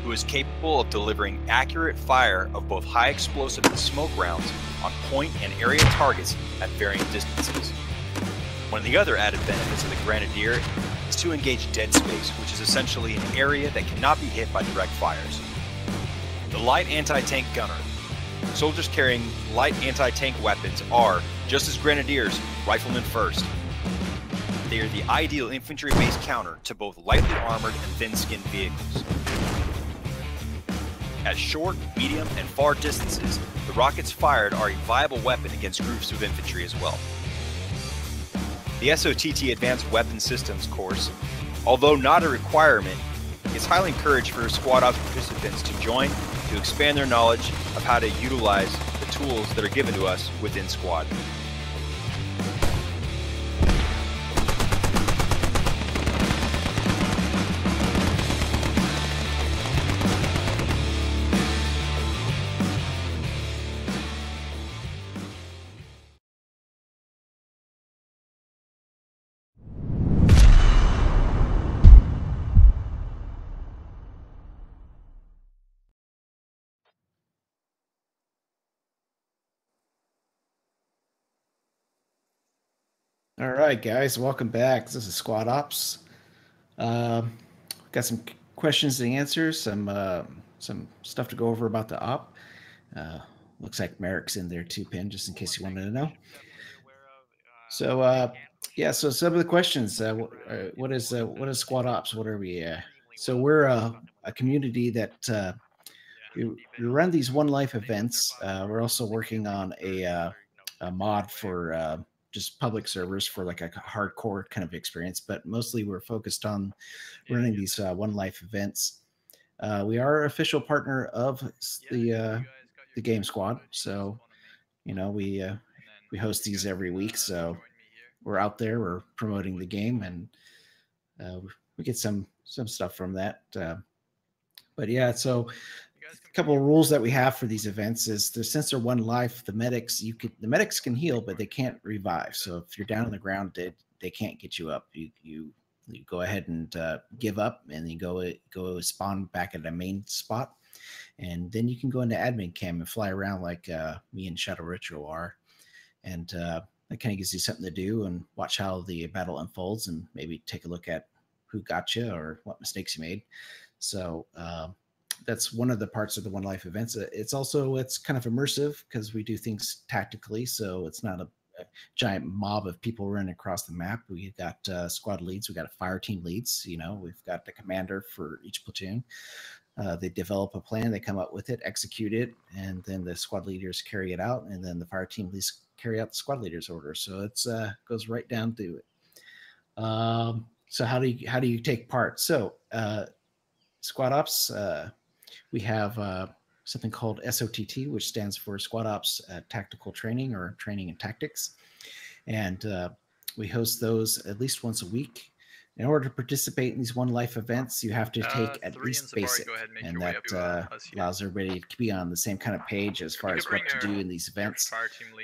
who is capable of delivering accurate fire of both high explosive and smoke rounds on point and area targets at varying distances. One of the other added benefits of the Grenadier is to engage dead space, which is essentially an area that cannot be hit by direct fires. The light anti-tank gunner. Soldiers carrying light anti-tank weapons are, just as Grenadiers, riflemen first. They are the ideal infantry-based counter to both lightly armored and thin-skinned vehicles. At short, medium, and far distances, the rockets fired are a viable weapon against groups of infantry as well. The SOTT Advanced Weapons Systems course, although not a requirement, is highly encouraged for Squad Ops participants to join to expand their knowledge of how to utilize the tools that are given to us within Squad. All right, guys, welcome back. This is Squad Ops. Got some questions and answers, some stuff to go over about the op. Looks like Merrick's in there too, Pin, just in case you wanted to know. So, yeah, so some of the questions. What is Squad Ops? What are we? So we're a community that we run these One Life events. We're also working on a mod for just public servers for like a hardcore kind of experience, but mostly we're focused on running these One Life events. We are official partner of the Game Squad, so you know we host these every week. So we're out there, we're promoting the game, and we get some stuff from that. But yeah, so couple of rules that we have for these events is since they're one life, the medics can heal, but they can't revive. So if you're down on the ground dead, they can't get you up. You go ahead and give up, and then go spawn back at a main spot, and then you can go into admin cam and fly around like me and Shadow Ritual are, and that kind of gives you something to do and watch how the battle unfolds, and maybe take a look at who got you or what mistakes you made. So that's one of the parts of the One Life events. It's kind of immersive because we do things tactically, so it's not a giant mob of people running across the map. We got squad leads, we got a fire team leads. We've got the commander for each platoon. They develop a plan, they come up with it, execute it, and then the squad leaders carry it out, and then the fire team leads carry out the squad leader's order. So it's goes right down to it. So how do you take part? So squad ops, we have something called SOTT, which stands for Squad Ops Tactical Training, or Training and Tactics. And we host those at least once a week. In order to participate in these One Life events, you have to take at least basic, and that allows everybody to be on the same kind of page as far as what to do in these events.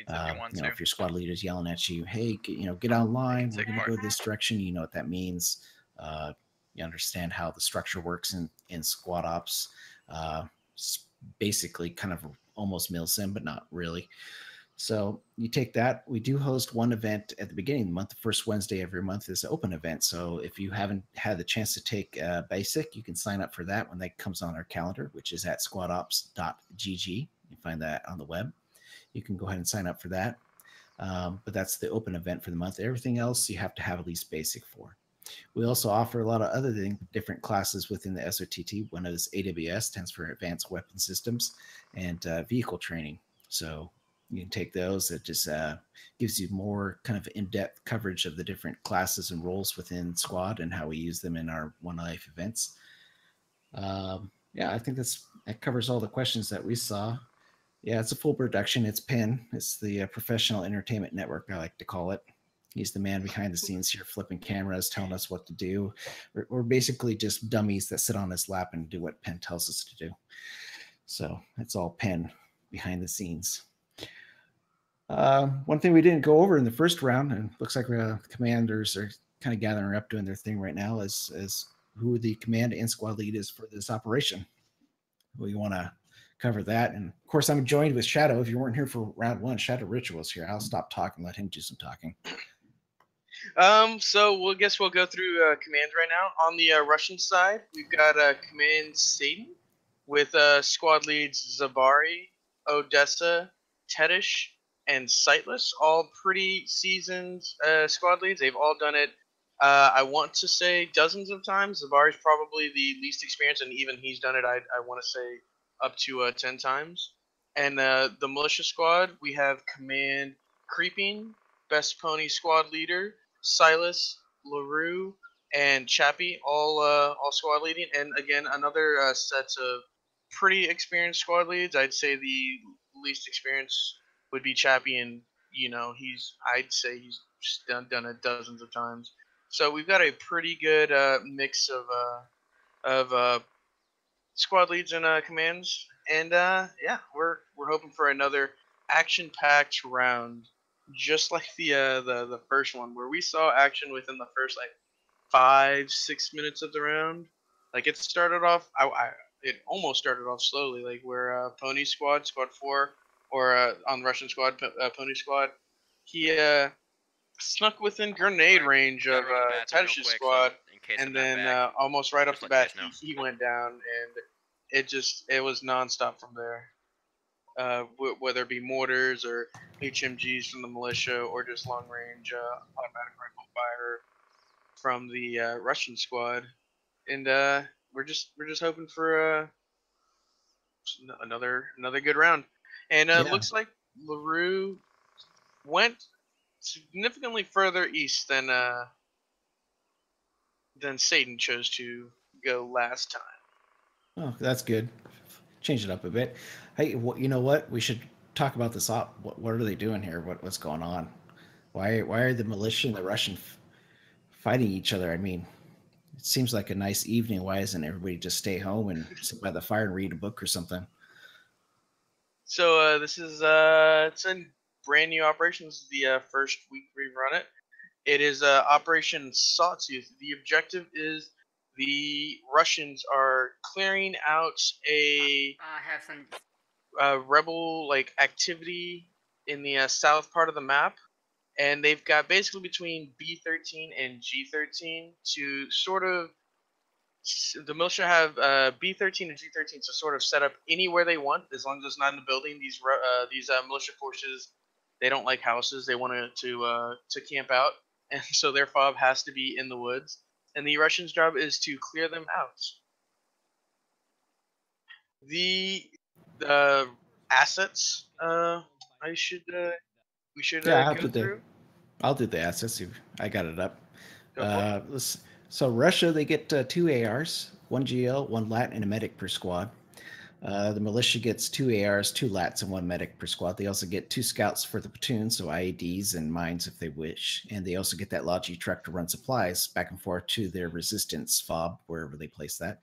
If your squad leader's yelling at you, hey, get online, we're going to go this direction, you know what that means. You understand how the structure works in squad ops. Basically kind of almost milsim, but not really. So you take that. We do host one event at the beginning of the month. The first Wednesday every month is an open event. So if you haven't had the chance to take basic, you can sign up for that when that comes on our calendar, which is at squadops.gg. You find that on the web. You can go ahead and sign up for that. But that's the open event for the month. Everything else you have to have at least basic for. We also offer a lot of other different classes within the SOTT. One is AWS, stands for Advanced Weapon Systems, and vehicle training. So you can take those. It just gives you more kind of in-depth coverage of the different classes and roles within Squad and how we use them in our One Life events. I think that covers all the questions that we saw. Yeah, it's a full production. It's PEN. It's the Professional Entertainment Network, I like to call it. He's the man behind the scenes here, flipping cameras, telling us what to do. We're basically just dummies that sit on his lap and do what PEN tells us to do. So it's all PEN behind the scenes. One thing we didn't go over in the first round, and it looks like commanders are kind of gathering up, doing their thing right now, is who the command and squad lead is for this operation. We want to cover that. And of course, I'm joined with Shadow. If you weren't here for round one, Shadow Ritual's here. I'll stop talking, let him do some talking. So we'll go through commands right now. On the Russian side, we've got Command Satan with squad leads Zabari, Odessa, Tedish, and Sightless. All pretty seasoned squad leads. They've all done it, I want to say, dozens of times. Zabari's probably the least experienced, and even he's done it, I want to say, up to 10 times. And the militia squad, we have Command Creeping, Best Pony squad leader, Silas, LaRue, and Chappie, all squad leading. And again, another set of pretty experienced squad leads. I'd say the least experienced would be Chappie, and I'd say he's just done it dozens of times. So we've got a pretty good mix of squad leads and commands, and we're hoping for another action-packed round, just like the first one, where we saw action within the first 5-6 minutes of the round. Like it started off, it almost started off slowly, like where Pony Squad 4, or on Russian Squad, Pony Squad, he snuck within grenade range of Tadish's squad, and then almost right off the bat he went down, and it was nonstop from there. Whether it be mortars or HMGs from the militia, or just long range automatic rifle fire from the Russian squad, and we're just hoping for another good round. And looks like LaRue went significantly further east than Satan chose to go last time. Oh, that's good. Change it up a bit. Hey, you know what? We should talk about this op. What are they doing here? What's going on? Why are the militia and the Russian fighting each other? I mean, It seems like a nice evening. Why isn't everybody just stay home and sit by the fire and read a book or something? So this is it's a brand new operation. This is the first week we've run it. It is Operation Sawtooth. The objective is the Russians are clearing out a have some. rebel like activity in the south part of the map, and they've got basically between B13 and G13 to sort of. The militia have B13 and G13 to sort of set up anywhere they want, as long as it's not in the building. These militia forces, they don't like houses. They want to camp out, and so their fob has to be in the woods. And the Russians' job is to clear them out. The assets, we should Yeah, go through. I'll do the assets. I got it up. So Russia, they get 2 ARs, 1 GL, 1 LAT, and a medic per squad. The militia gets 2 ARs, 2 LATs, and 1 medic per squad. They also get 2 scouts for the platoon, so IEDs and mines if they wish. And they also get that Logi truck to run supplies back and forth to their resistance fob, wherever they place that.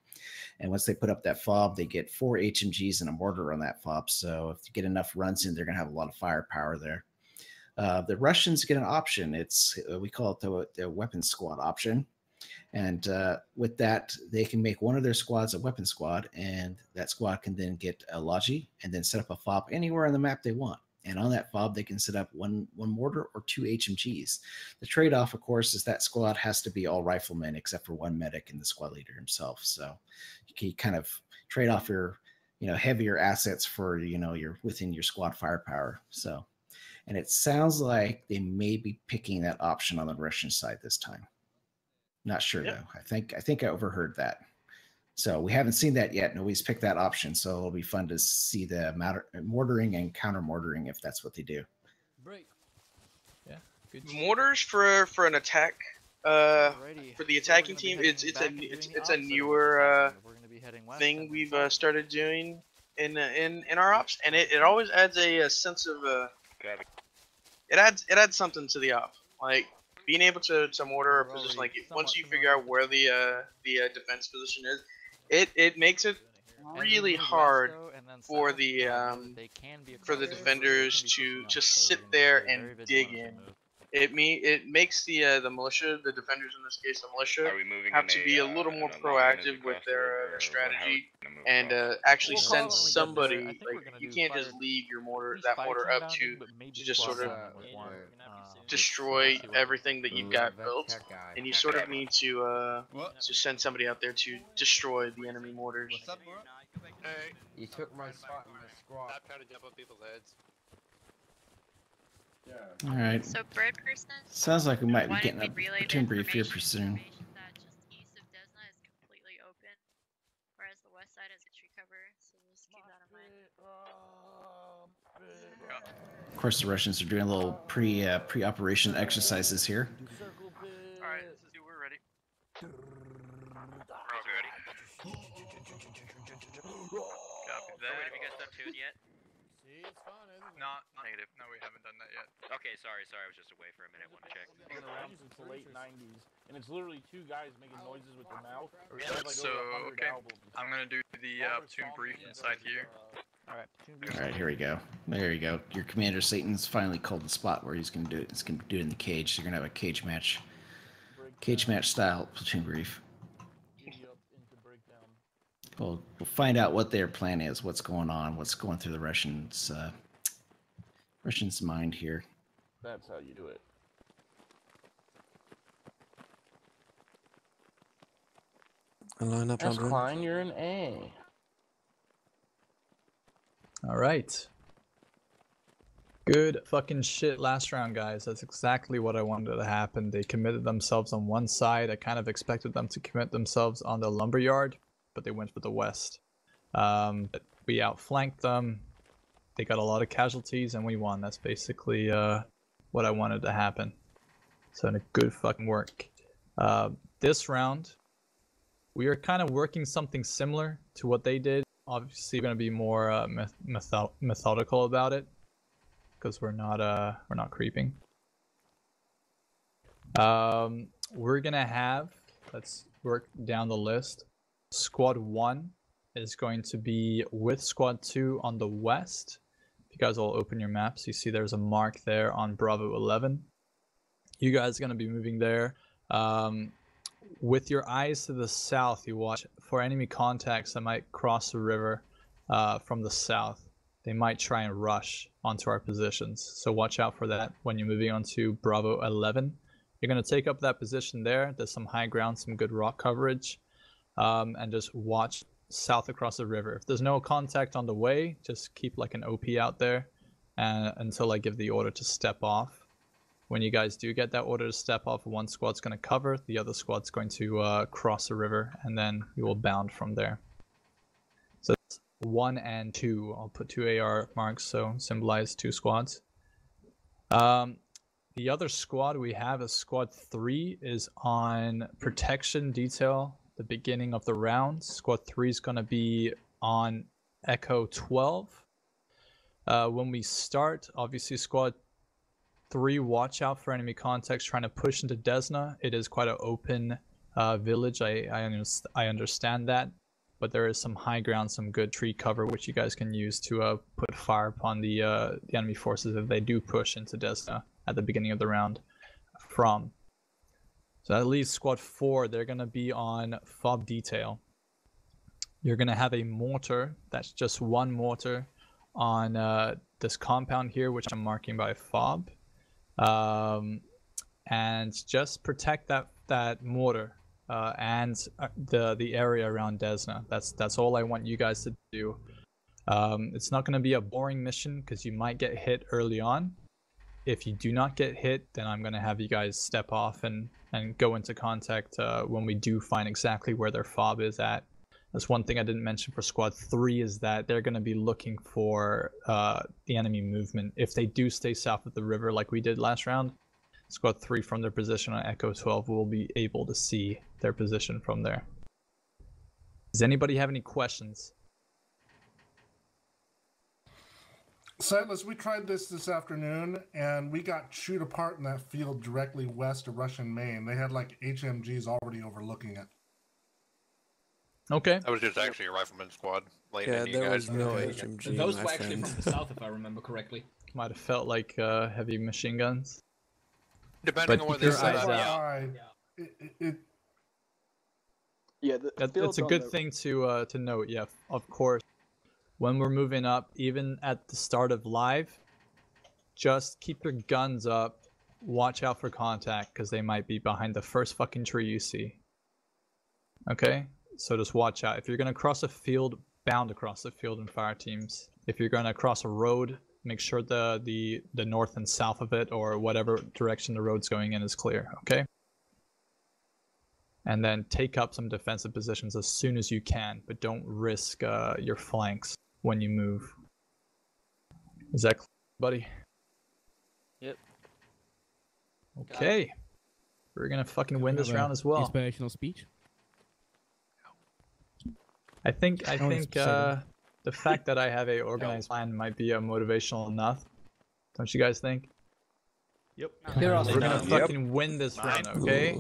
And once they put up that fob, they get 4 HMGs and a mortar on that fob. So if you get enough runs in, they're going to have a lot of firepower there. The Russians get an option. It's we call it the weapons squad option. And with that, they can make one of their squads a weapon squad, and that squad can then get a Logi and then set up a fob anywhere on the map they want. And on that fob, they can set up one mortar or 2 HMGs. The trade-off, of course, is that squad has to be all riflemen except for 1 medic and the squad leader himself. So you can kind of trade off your, heavier assets for, your within your squad firepower. So, and it sounds like they may be picking that option on the Russian side this time. Not sure though. I think I overheard that. So we haven't seen that yet. Nobody's picked that option. So it'll be fun to see the mortaring and counter mortaring if that's what they do. Yeah. Good. Mortars for an attack. For the attacking team, it's a newer thing we've started doing in our ops, and it always adds a sense of it adds something to the op, like being able to mortar a position like it. Once you figure out where the defense position is, it makes it really hard for the defenders to just sit there and dig in. It makes the militia, the defenders in this case, the militia, have to be a little more proactive with their strategy and actually send somebody. Like you can't just leave your mortar up to just sort of destroy everything that you've got built, and you sort of need to send somebody out there to destroy the enemy mortars. What's up, bro? Hey. You took my spot in my squad. Stop trying to jump on people's heads. All right. So bird person. Sounds like we might be why getting did a we relay the platoon brief here information pretty soon. that just east of Desna is completely open, whereas the west side has a tree cover. So just keep that in mind. Of course, the Russians are doing a little pre-operation exercises here. Alright, this is you. We're ready. We're ready. Copy that. Have you guys done tune yet? Not negative. No, we haven't done that yet. Okay, sorry. I was just away for a minute. Want to check. Been around since the late 90s, and it's literally 2 guys making noises with their mouth. So, okay. I'm going to do the platoon brief inside here. All right, here we go. There you go. Your commander Satan's finally called the spot where he's going to do it. He's going to do it in the cage. So you're going to have a cage match style platoon brief. We'll find out what their plan is, what's going on, what's going through the Russians' mind here. That's how you do it. Line up, That's Klein, you're an A. All right. Good fucking shit last round, guys. That's exactly what I wanted to happen. They committed themselves on one side. I kind of expected them to commit themselves on the lumberyard, but they went for the west. We outflanked them. They got a lot of casualties, and we won. That's basically what I wanted to happen. So good fucking work. This round, we are kind of working something similar to what they did. Obviously, we're going to be more methodical about it because we're not creeping. We're gonna have, let's work down the list. Squad 1 is going to be with Squad 2 on the west. If you guys all open your maps, you see there's a mark there on Bravo 11. You guys are going to be moving there. With your eyes to the south, you watch for enemy contacts that might cross the river from the south. They might try and rush onto our positions. So watch out for that when you're moving on to Bravo 11. You're going to take up that position there. There's some high ground, some good rock coverage. And just watch south across the river. If there's no contact on the way, just keep like an OP out there until I give the order to step off. When you guys do get that order to step off, one squad's going to cover, the other squad's going to cross the river, and then we will bound from there. So it's 1 and 2. I'll put 2 AR marks, so symbolize 2 squads. The other squad we have is Squad 3 is on protection detail the beginning of the round. Squad 3 is going to be on Echo 12. When we start, obviously Squad 3, watch out for enemy contacts trying to push into Desna. It is quite an open village. I understand that, but there is some high ground, some good tree cover which you guys can use to put fire upon the enemy forces if they do push into Desna at the beginning of the round from. So that leaves Squad 4. They're going to be on FOB detail. You're going to have a mortar. That's just one mortar on this compound here, which I'm marking by FOB. And just protect that mortar and the area around Desna. That's all I want you guys to do. It's not going to be a boring mission because you might get hit early on. If you do not get hit, then I'm going to have you guys step off and go into contact when we do find exactly where their FOB is at. That's one thing I didn't mention for Squad 3 is that they're going to be looking for the enemy movement. If they do stay south of the river like we did last round, Squad 3 from their position on Echo 12 will be able to see their position from there. Does anybody have any questions? Sightless, we tried this afternoon, and we got chewed apart in that field directly west of Russian Main. They had like HMGs already overlooking it. Okay. That was just actually a rifleman squad. Yeah, there was no HMG. Those were actually from the south, if I remember correctly. Might have felt like heavy machine guns. Depending on where they're set up, yeah. It's a good thing to note. Yeah, of course. When we're moving up, even at the start of live, just keep your guns up. Watch out for contact because they might be behind the first fucking tree you see. Okay, so just watch out. If you're gonna cross a field, bound across the field in fire teams. If you're gonna cross a road, make sure the north and south of it or whatever direction the road's going in is clear. Okay. And then take up some defensive positions as soon as you can, but don't risk your flanks when you move. Is that clear, buddy? Yep. Okay. We're gonna fucking win this round as well. Inspirational speech. I think the fact that I have a organized plan might be motivational enough. Don't you guys think? Yep. We're gonna fucking win this round, okay?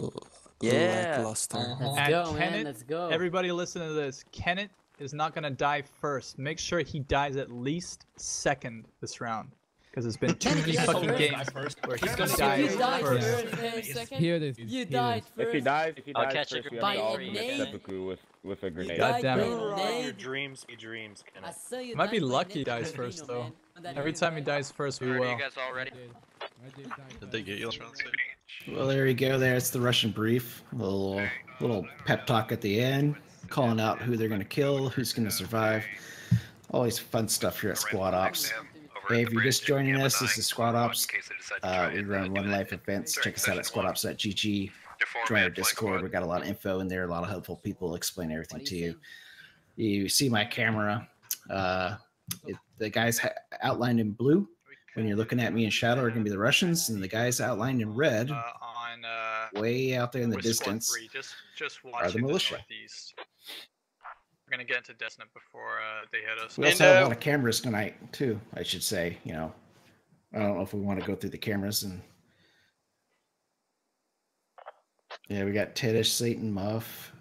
Yeah. Let's go, man. Let's go. Everybody listen to this. Kenneth is not gonna die first. Make sure he dies at least second this round. Because it's been too many fucking games where he's gonna die first. Here it is. You died first. If he dies I'll first, catch we by have to all a commit name. seppuku with a grenade. God damn it. Your dreams be dreams, I Kenneth. saw you Might be died by lucky he name, dies Filipino, first though. man. Every time he dies first, we Are will. you guys all ready? Did they get you last round? Well, there you go. There's the Russian brief. A little pep talk at the end, calling out who they're going to kill, who's going to survive. Always fun stuff here at Squad Ops. Hey, if you're just joining us, this is Squad Ops. We run One Life events. Check us out at squadops.gg. Join our Discord. We got a lot of info in there. A lot of helpful people explain everything to you. You see my camera. The guys outlined in blue when you're looking at me in shadow are going to be the Russians, and the guys outlined in red, way out there in the distance, just are the militia. We're gonna get into Desna before they hit us. We also have a lot of cameras tonight, too, I should say. You know, I don't know if we want to go through the cameras and. Yeah, we got Tedish, Satan, Muff,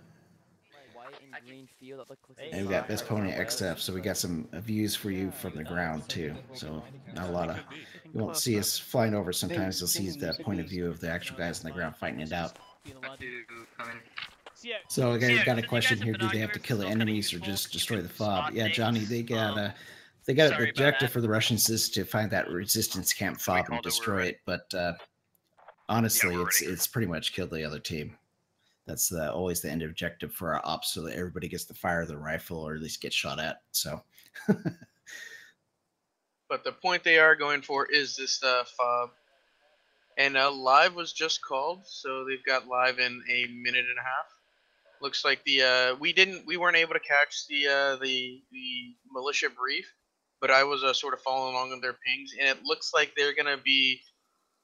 and we got Best Pony XF. So we got some views for you from the ground too. So not a lot of. You won't see us flying over. Sometimes you'll see the point of view of the actual guys on the ground fighting it out. So I got a question here: do they have to kill the enemies or just destroy the fob? Yeah, Johnny, they got the objective for the Russians is to find that resistance camp fob and destroy it. But honestly, it's pretty much kill the other team. That's always the end objective for our ops, so that everybody gets to fire the rifle or at least get shot at. So. But the point they are going for is this fob. And live was just called, so they've got live in a minute and a half. Looks like the we weren't able to catch the militia brief, but I was sort of following along on their pings, and it looks like they're gonna be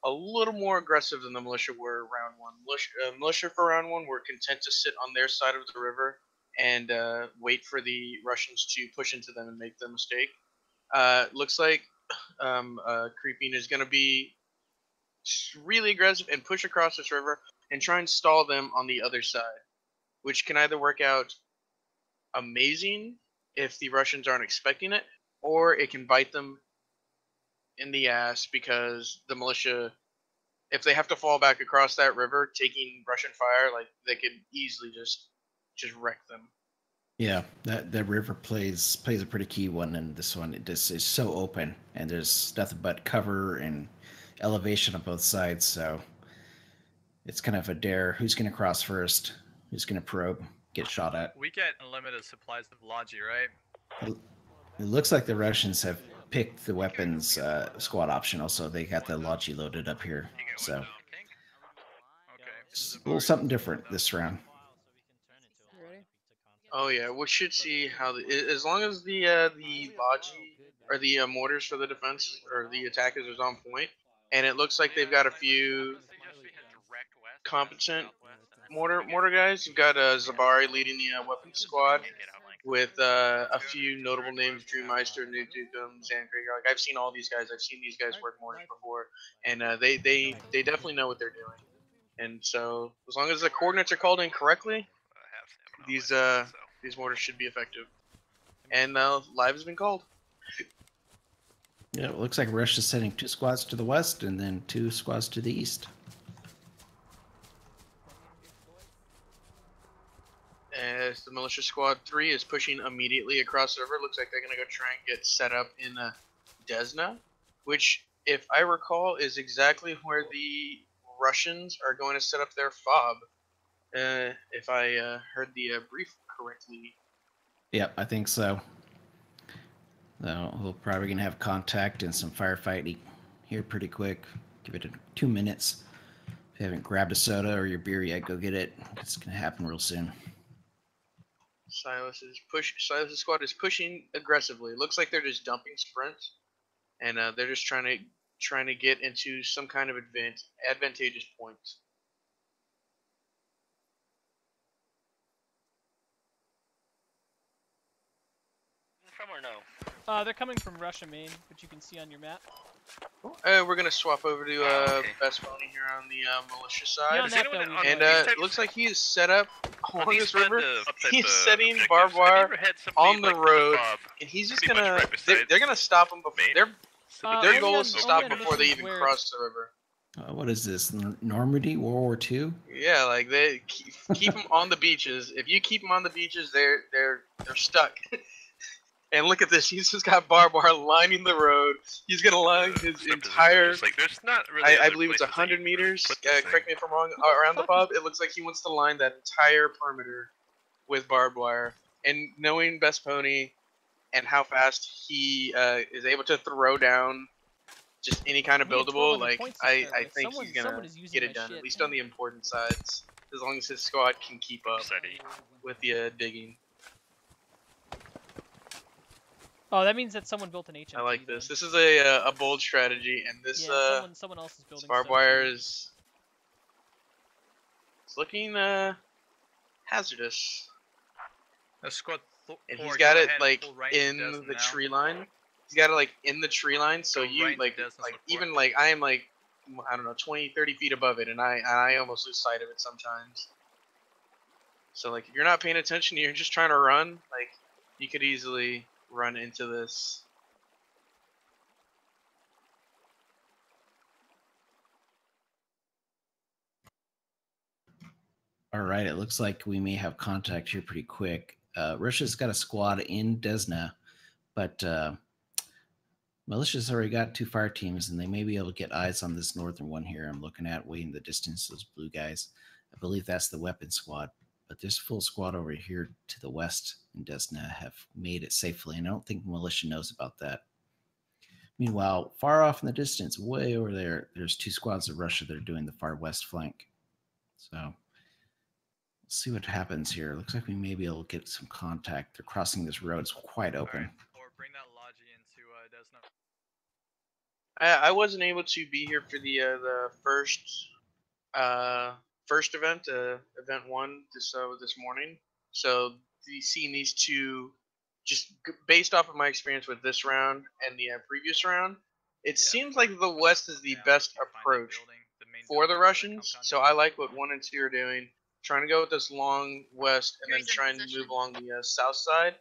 a little more aggressive than the militia were round one. Militia for round one were content to sit on their side of the river and wait for the Russians to push into them and make the mistake. Looks like Creeping is gonna be really aggressive and push across this river and try and stall them on the other side, which can either work out amazing if the Russians aren't expecting it, or it can bite them in the ass because the militia, if they have to fall back across that river taking Russian fire, like they could easily just wreck them. Yeah, that river plays a pretty key one in this one. It just is so open, and there's nothing but cover and elevation on both sides. So it's kind of a dare. Who's going to cross first? Who's going to probe? Get shot at? We get unlimited supplies of Logi, right? It looks like the Russians have picked the weapons squad option. Also, they got the Logi loaded up here. So it's a little something different this round. Oh yeah, we should see how as long as the Logi or the mortars for the defense or the attackers is on point, and it looks like they've got a few competent mortar guys. You've got Zabari leading the weapons squad with a few notable names: Drewmeister, Nuke Dukem, Xankrieger. Like I've seen all these guys. I've seen these guys work mortars before, and they definitely know what they're doing. And so as long as the coordinates are called in correctly, these mortars should be effective. And live has been called. Yeah, it looks like Russia's sending 2 squads to the west and then 2 squads to the east. As the militia squad 3 is pushing immediately across the river, looks like they're gonna go try and get set up in Desna, which, if I recall, is exactly where the Russians are going to set up their fob. If I heard the brief correctly. Yep, I think so. We're probably going to have contact and some firefighting here pretty quick. Give it 2 minutes. If you haven't grabbed a soda or your beer yet, go get it. It's going to happen real soon. Silas's squad is pushing aggressively. It looks like they're just dumping sprints, and they're just trying to get into some kind of advantageous points. From or no? They're coming from Russia, Maine, which you can see on your map. We're gonna swap over to Best Pony here on the militia side, and it looks like he is set up along this river. He's setting barbed wire on the road, and he's just gonna. They're gonna stop him before. Their goal is to stop before they even cross the river. What is this? Normandy, World War II? Yeah, like they keep them on the beaches. If you keep them on the beaches, they're stuck. And look at this, he's just got barbed wire lining the road. He's gonna line his entire, like, there's not really I believe it's 100 meters, correct me if I'm wrong, around the pub. It looks like he wants to line that entire perimeter with barbed wire. And knowing Best Pony and how fast he is able to throw down just any kind of buildable, like, I think he's gonna get it done, at least on the important sides, as long as his squad can keep up with the digging. Oh, that means that someone built an HMG. I like this. This is a bold strategy, and this someone else is building barbed wire is it's looking hazardous. And he's got it like in the tree line. He's got it like in the tree line, so you like even like I am like I don't know, 20, 30 feet above it, and I almost lose sight of it sometimes. So like, if you're not paying attention, you're just trying to run. Like, you could easily run into this. All right, it looks like we may have contact here pretty quick. Russia's got a squad in Desna, but Militia's already got 2 fire teams, and they may be able to get eyes on this northern one here. I'm looking at way in the distance, those blue guys. I believe that's the weapon squad, but this full squad over here to the west in Desna have made it safely, and I don't think Militia knows about that. Meanwhile, far off in the distance, way over there, there's 2 squads of Russia that are doing the far west flank. So let's see what happens here. Looks like we may be able to get some contact. They're crossing this road. It's quite open. Right. Or bring that Logi into Desna. I wasn't able to be here for the first event, event 1 this morning. So seeing these two, just based off of my experience with this round and the previous round, it seems like the west is the best approach for the Russians. So I like what 1 and 2 are doing, trying to go with this long west and then trying to move along the south side.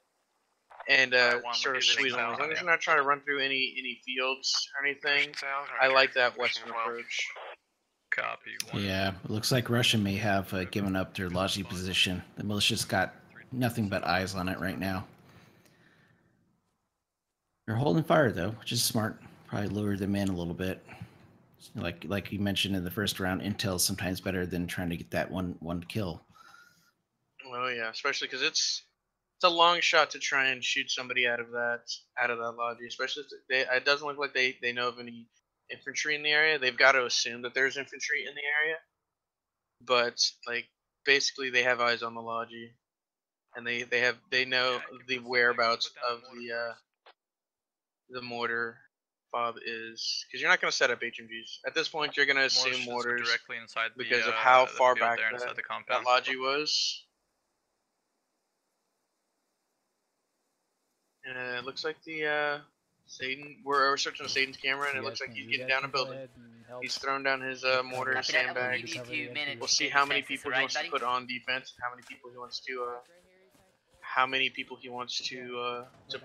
And sort of squeeze along. As long as you're not trying to run through any fields or anything, I like that western approach. Copy. Yeah, it looks like Russia may have given up their Logi position. The militia's got nothing but eyes on it right now. They're holding fire though, which is smart. Probably lure them in a little bit. Like you mentioned in the first round, intel's sometimes better than trying to get that one kill. Oh yeah, especially because it's a long shot to try and shoot somebody out of that Logi, especially if it doesn't look like they know of any infantry in the area. They've got to assume that there's infantry in the area, but like basically they have eyes on the Logi, and they know the whereabouts of the mortar fob is, because you're not going to set up HMGs at this point. You're going to assume mortars directly inside because of how far back inside the that compound. Logi was. It looks like the Satan. We're searching Satan's camera, and it looks like he's getting down a building. He's thrown down his mortar sandbags. We'll see how many people he wants to put on defense, and how many people he wants to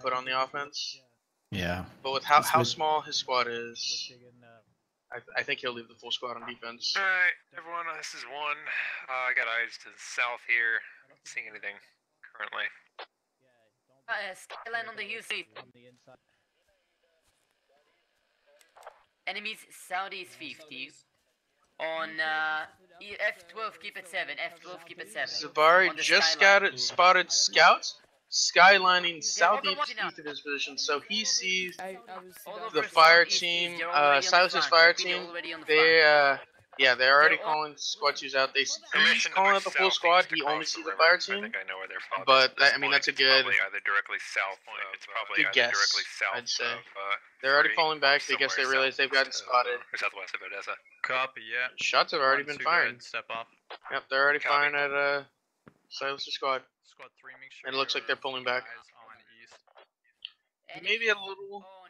put on the offense. Yeah. But with how small his squad is, I think he'll leave the full squad on defense. Alright, everyone, this is 1. I got eyes to the south here. Not seeing anything currently. Skyline on the UC. Enemies southeast 50. On F12, keep it 7. F12, keep it 7. Zabari just spotted scouts skylining southeast of his position, so he sees the fire team, Silas's fire team. They're already calling squad 2s out. He's calling out the full squad. He only sees the fire team. I think I know where they're from. But I mean, that's a good. Probably either directly south. It's probably good either guess, directly south. I'd say. Of, they're already falling back. I guess they realize they've gotten spotted. Or southwest of Odessa. Copy. Yeah. Shots have already been fired. Step off. Yep, they're already firing at Silas's squad. Squad 3, make sure. And it looks like they're pulling back. On east. Maybe a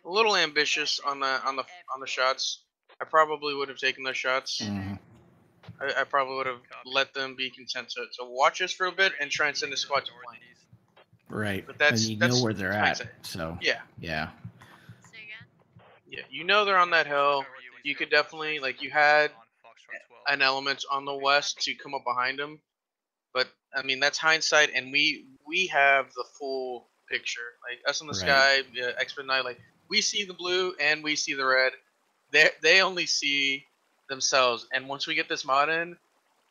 little ambitious on the shots. I probably would have taken those shots. Mm-hmm. I probably would have let them be content to watch us for a bit and try and send a squad to flank. Right. But that's and you know where they're at. So yeah. Yeah. Yeah, you know they're on that hill. You could definitely, like, you had an element on the west to come up behind them. But I mean, that's hindsight, and we have the full picture. Like us in the sky, Expert and I, like, we see the blue and we see the red. They only see themselves, and once we get this mod in,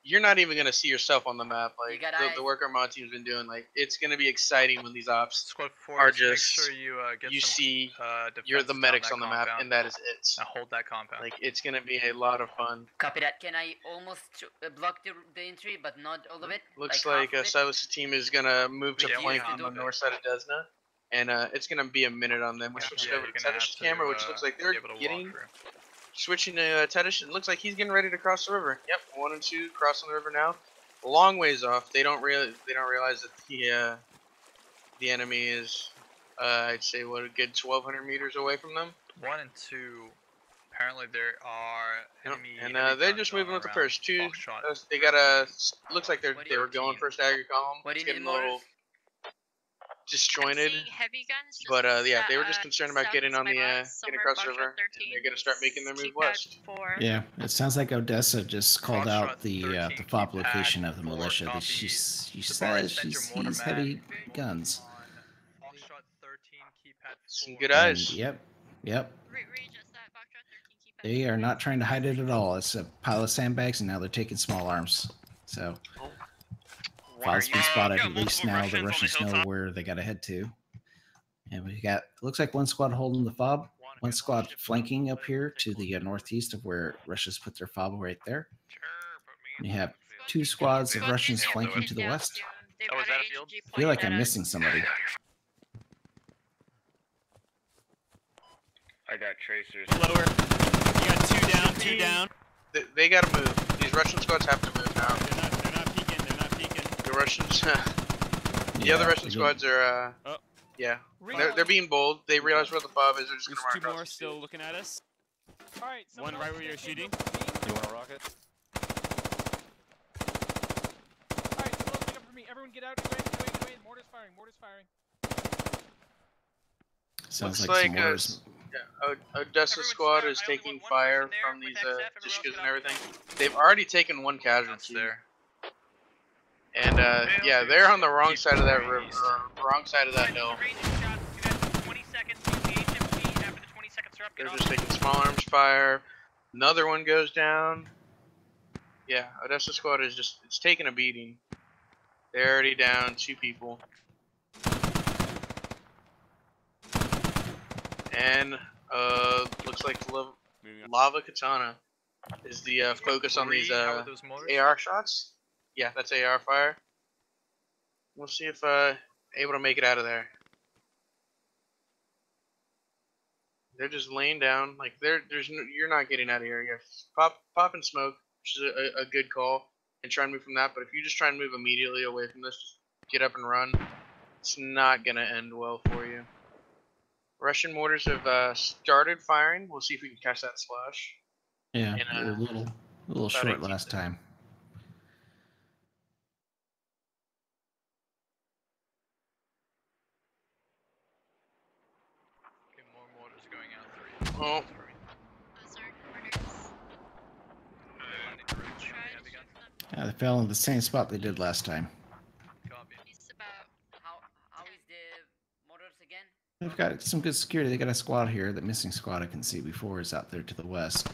you're not even gonna see yourself on the map. Like the work our mod team's been doing, like it's gonna be exciting when these ops Squad 4, are just make sure you see you're the medics on the map, and that is it. Now hold that compound. Like it's gonna be a lot of fun. Copy that. Can I almost block the entry, but not all of it? Looks like Silas' team is gonna move to flank on the north side of Desna, and it's gonna be a minute on them. We're switching over to Tedish's camera, which looks like they're getting. Switching to Tedish, it looks like he's getting ready to cross the river. Yep, 1 and 2 crossing the river now. A long ways off. They don't realize that the enemy is, I'd say, what, a good 1,200 meters away from them. 1 and 2 apparently there are enemy. And heavy they're guns just moving with the around first two. Foxtrot. They got a. Looks like they were do going you- first Agri column. What do It's you need getting a little mortars? disjointed. Seeing heavy guns. Just But yeah, they were that, just concerned about getting on the getting across the river, and they're gonna start making their move west. 4. Yeah, it sounds like Odessa just called Foxtrot out the 13, fob keypad location of the 4, militia. That copy. she Sabari, says send your she's mortar sees man heavy guns. on Foxtrot 13, keypad Some 4. good And eyes. yep. Readjust that. Foxtrot 13 keypad. They are not trying to hide it at all. It's a pile of sandbags, and now they're taking small arms. So, fob's been spotted. At least now the Russians know where they got to head to. And we got, looks like one squad holding the fob, one squad flanking up here to the northeast of where Russia's put their fob right there. And you have 2 squads of Russians flanking to the west. Oh, is that a field? I feel like I'm missing somebody. I got tracers. Lower. You got 2 down, 2 down. They gotta move. These Russian squads have to move now. They're not peeking. They're not peeking. The Russians, the other Russian squads are, yeah, they're being bold. They realize where the fob is. They're just There's gonna run 2 more across. still looking at us. Alright, One right where you're shooting. You want a rocket? Alright, so pick up for me. Everyone get out. Get away. Mortar's firing. Sounds Looks like some like orders. Odessa squad is taking fire from these dishes and everything. They've already taken 1 casualty there. And yeah, they're on the wrong side of that river, wrong side of that hill. They're just taking small arms fire. Another one goes down. Yeah, Odessa squad is just, it's taking a beating. They're already down 2 people. And looks like lava katana is the focus on these AR shots. Yeah, that's AR fire. We'll see if able to make it out of there. They're just laying down, like you're not getting out of here. Yes, pop and smoke, which is a good call, and try and move from that. But if you just try and move immediately away from this, just get up and run. It's not gonna end well for you. Russian mortars have started firing. We'll see if we can catch that slash. Yeah, they were a little short last time. Okay, more mortars going out 3. Oh. Yeah, they fell in the same spot they did last time. How is the mortars again? They've got some good security. They got a squad here. The missing squad I can see before is out there to the west.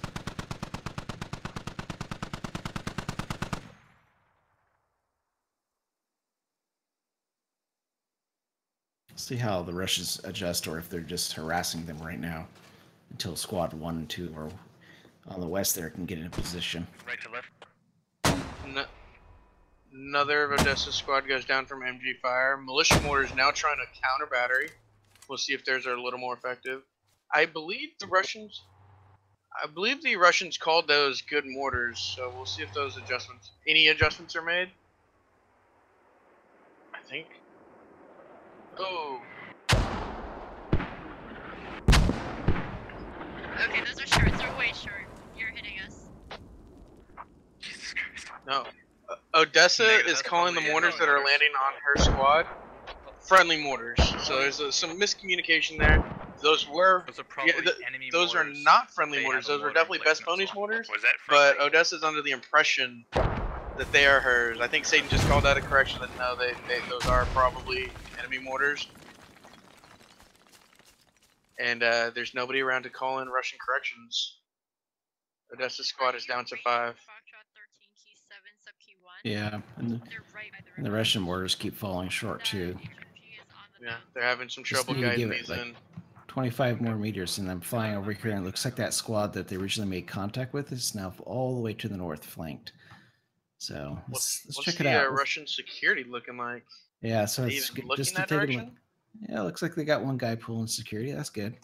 See how the Russians adjust, or if they're just harassing them right now until squad 1 and 2 are on the west there can get in a position. Right to left. Another of Odessa's squad goes down from MG fire. Militia mortars now trying to counter battery. We'll see if theirs are a little more effective. I believe the Russians called those good mortars, so we'll see if those any adjustments are made. I think. Oh. Okay, those are short. They're way short. You're hitting us. Jesus Christ. No. Odessa is calling the mortars that are landing on her squad friendly mortars. So there's some miscommunication there. Those were enemy those are mortars. not friendly They mortars. have a Those were mortar definitely Best placement Ponies mortars. Was that But friendly? Odessa's under the impression that they are hers. I think Satan just called out a correction that no, those are probably enemy mortars. And there's nobody around to call in Russian corrections. Odessa's squad is down to 5. Yeah, and the Russian mortars keep falling short too. Yeah, they're having some Just trouble need to guiding give it these like in. 25 more meters, and I'm flying over here, and it looks like that squad that they originally made contact with is now all the way to the north flanked. So let's check it out. Russian security looking like? Yeah, so Are they it's even looking just to that take a look. direction? Yeah, it looks like they got one guy pulling security. That's good.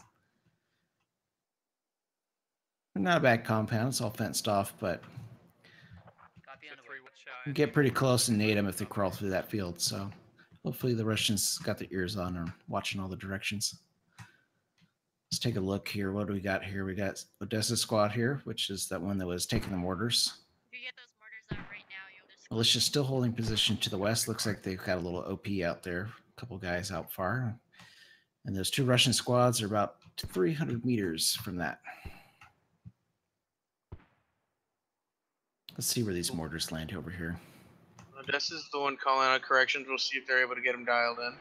Not a bad compound. It's all fenced off, but you can get pretty close and nade them if they crawl through that field. So hopefully the Russians got their ears on and watching all the directions. take a look here. What do we got here? We got Odessa squad here, which is that one that was taking the mortars. Militia's still holding position to the west. Looks like they've got a little OP out there. A couple guys out far. And those two Russian squads are about 300 meters from that. Let's see where these mortars land over here. Odessa's the one calling out corrections. We'll see if they're able to get them dialed in.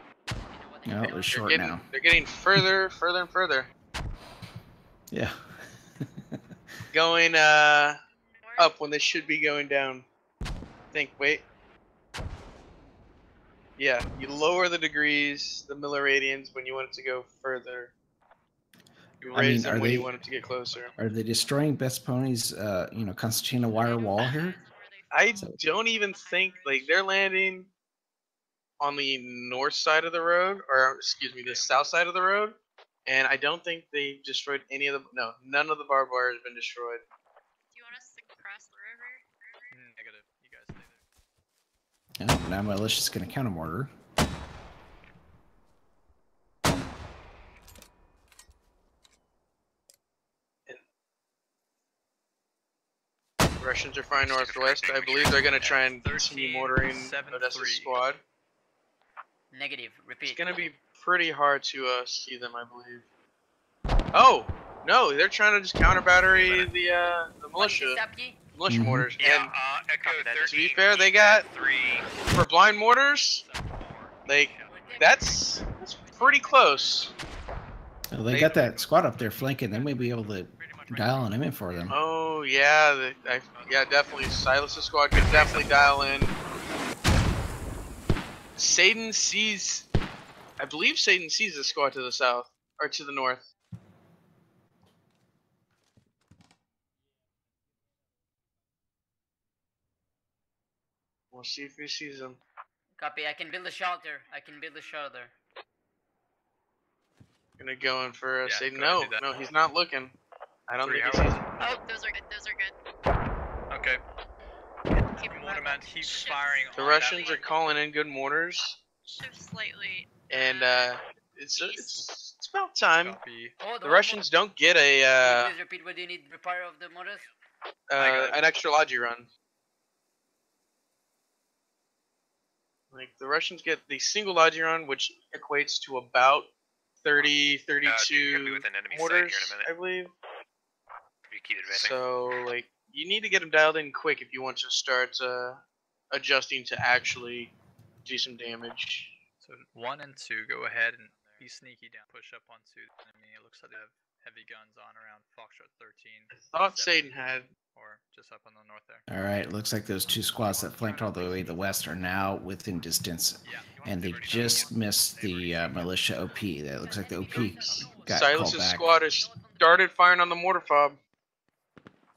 No, they're short now. They're getting further and further. Yeah. Going up when they should be going down. Wait. Yeah, you lower the degrees, the milliradians, when you want it to go further. You raise them when you want it to get closer. Are they destroying Best Pony's, Concertina wire wall here? I don't even think, they're landing on the north side of the road, or excuse me, the south side of the road, and I don't think they destroyed any of the, none of the barbed wire has been destroyed. Do you want us to cross the river? Negative. You guys stay there. Yeah, now militia's going to counter mortar. Russians are flying northwest. I believe they're going to try and continue mortaring Odessa's squad. Negative. Repeat. It's going to be pretty hard to see them, I believe. Oh! No, they're trying to just counter battery the militia mortars. Yeah, And Echo 13. to be fair, they got, for blind mortars, that's pretty close. Well, they got that squad up there flanking. They may be able to dial on them in for them. Oh yeah, yeah, definitely. Silas's squad could definitely dial in. Satan sees, I believe Satan sees the squad to the south or to the north. We'll see if he sees them. Copy. I can build a shelter. Gonna go in for Satan. No, he's not looking. I don't think he sees them. Oh, those are good. Okay. Mortarman keeps firing. The Russians are calling in good mortars. Shift slightly. And it's about time. The Russians don't get a Please repeat. What do you need? Repair of the mortars? an extra logi run. The Russians get the single logi run, which equates to about 30, 32 mortars, I believe. So, you need to get them dialed in quick if you want to start adjusting to actually do some damage. So 1 and 2, go ahead and be sneaky down, push up onto the enemy. It looks like they have heavy guns on around Foxtrot 13. I thought Satan had. Or just up on the north there. All right, looks like those two squads that flanked all the way to the west are now within distance. And they just missed the militia OP. That looks like the OP got called Silas's back. squad has started firing on the mortar fob.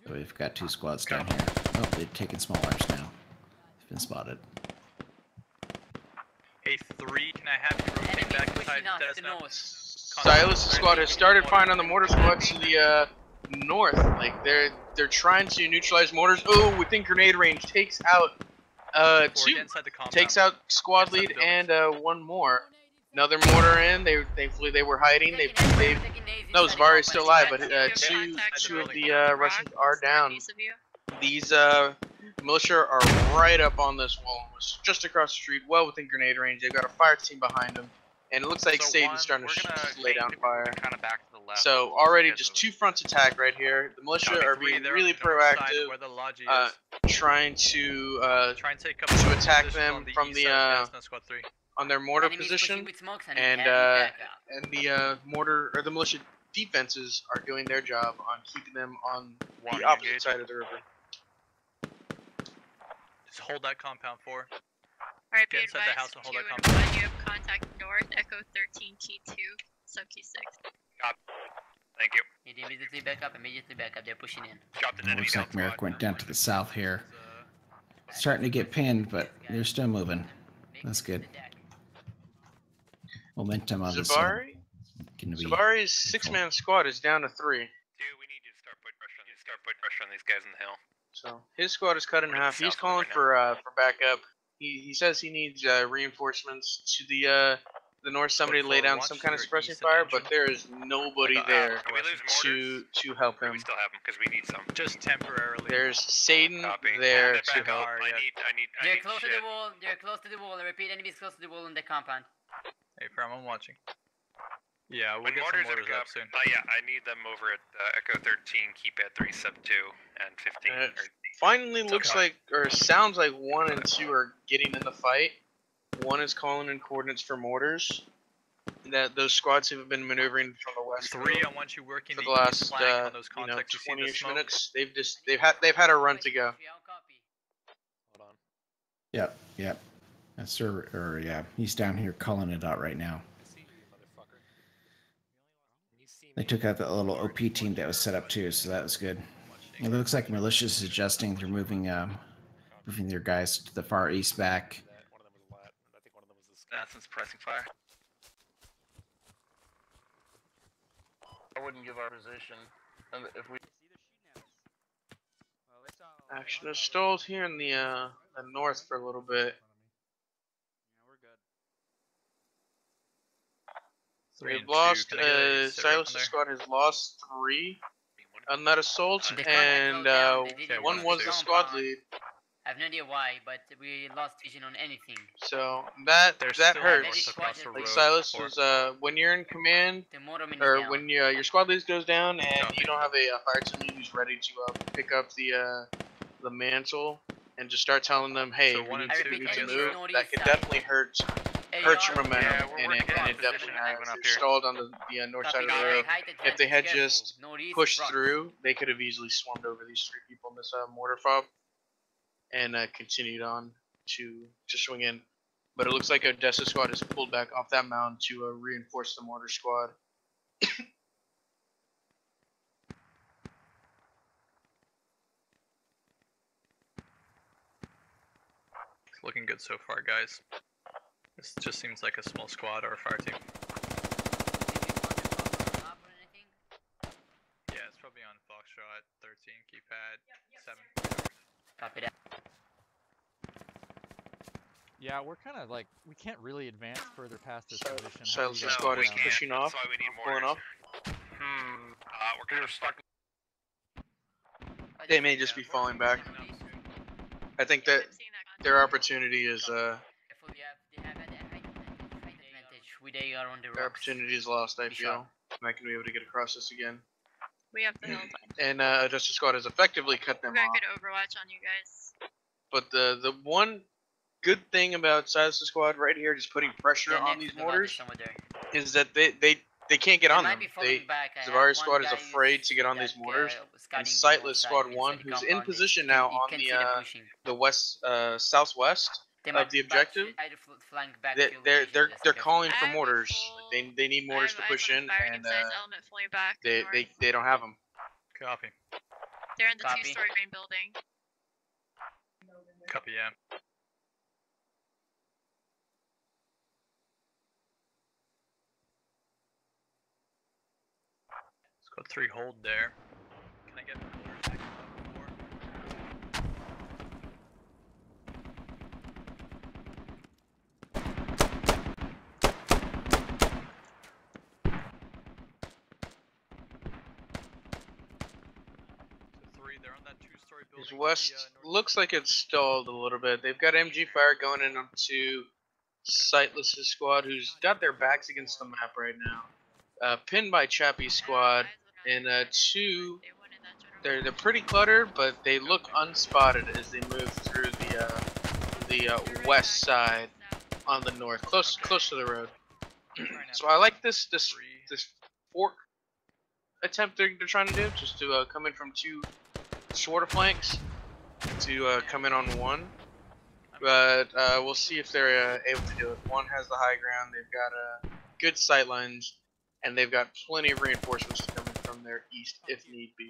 So we've got two squads down here. Oh, they've taken small arms now. They've been spotted. Hey, 3, can I have you rotate back inside Desna? Silas's squad has started firing on the mortar squad to the north. They're trying to neutralize mortars. Oh, within grenade range, takes out squad lead and one more. Another mortar in. Thankfully they were hiding. No, Zavari's still alive, but two of the Russians are down. These militia are right up on this wall, just across the street, well within grenade range. They've got a fire team behind them, and it looks like Satan's starting to lay down fire. So already just two fronts attack right here. The militia are being really proactive, trying to attack them from the on their mortar position, and the the militia defenses are doing their job on keeping them on the opposite side of the river. Just hold that compound 4. Alright, Get be inside the house advised, and hold 2 that and compound. 1, you have contact north, Echo 13 T2, sub T6. Thank you. Immediately back up. They're pushing in. Dropped an enemy Looks down like Merrick went down to the south here. Starting to get pinned, but they're still moving. That's good. Momentum on this side. Zavari's 6-man squad is down to 3. Dude, we need you to start putting pressure on these guys in the hill. So his squad is cut in half. He's calling for backup. He says he needs reinforcements to the the north somebody lay down some kind of suppressing fire, but there is nobody there to help him. We still have them because we need some. Just temporarily. There's Satan there to Back help. up. I need They're close to the wall. They're close to the wall. I repeat, enemies close to the wall in the compound. Hey, Fram, I'm watching. Yeah, we'll When get some mortars mortars are up soon. yeah, I need them over at Echo 13, Keypad 3, Sub 2, and 15. And it finally looks like, or sounds like 1 and 2 are getting in the fight. 1 is calling in coordinates for mortars. That those squads have been maneuvering from the west. 3, I want you working for the last on those contacts. 20-ish minutes. They've had a run to go. Hold on. Yep. That's yeah, he's down here calling it out right now. They took out that little OP team that was set up too, so that was good. It looks like militia's adjusting. They're moving their guys to the far east back. That's some suppressing fire. I wouldn't give our position. And if we Action is stalled here in the north for a little bit. They've lost. Silas' squad has lost 3 on that assault, and 1 was the squad lead. I have no idea why, but we lost vision on anything. So that hurts. Like Silas was, when you're in command, or when your squad lead goes down, and you don't have a fire team who's ready to pick up the mantle and just start telling them, hey, we need to move. That could definitely hurt your momentum, and it definitely has. They're stalled on the north side of the road. If they had just pushed through, they could have easily swarmed over these 3 people in this mortar fob and continued on to swing in. But it looks like Odessa squad has pulled back off that mound to reinforce the mortar squad. It's looking good so far, guys. This just seems like a small squad or a fire team. Yeah, it's probably on Foxtrot 13, keypad 7. Copy that. Yeah, we're kind of like, we can't really advance further past this position. Silas' squad is pushing off, That's why we need pulling off. We're kind of stuck. They may just be falling back. I think that their opportunity is their opportunity is lost. I feel I'm not gonna be able to get across this again. We have the hill time. And Justice Squad has effectively cut them We got off. good Overwatch on you guys. But the one good thing about Silas' squad right here, just putting pressure on these mortars, is that they can't get on them. Zavari's squad is afraid to get on these mortars, and Sightless Squad 1, who's in position now on the west southwest of the objective, they're calling for mortars. Like they need mortars to push in, and they don't have them. Copy. They're in the 2-story green building. Copy, yeah. Got 3 hold there. Can I get the mortar back up before? So 3, they're on that 2-story building. His west looks like it's stalled a little bit. They've got MG fire going in onto Sightless' squad, who's got their backs against the map right now. Pinned by Chappie's squad, and 2, they're pretty cluttered, but they look unspotted as they move through the west side on the north, close to the road. So I like this fork attempt they're trying to do, just to come in from 2 shorter flanks to come in on 1. But we'll see if they're able to do it. 1 has the high ground. They've got good sight lines, and they've got plenty of reinforcements to come in from their east if need be.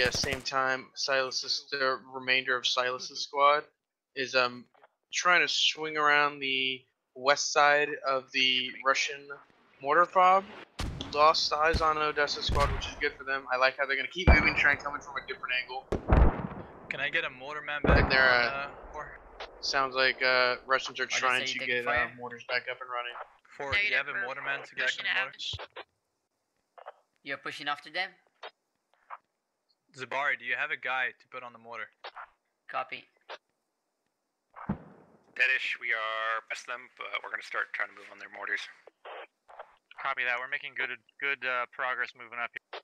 At the same time, the remainder of Silas's squad is trying to swing around the west side of the Russian mortar fob. Lost eyes on Odessa's squad, which is good for them. I like how they're going to keep moving, trying to come in from a different angle. Can I get a mortar man back? And they're Sounds like Russians are trying say to you get taking fire? mortars back up and running. Forward, do you have a mortarman to get back in the mortar? You're pushing after them? Zabari, do you have a guy to put on the mortar? Copy. Deadish, we are past them, but we're gonna start trying to move on their mortars. Copy that. We're making good progress moving up here.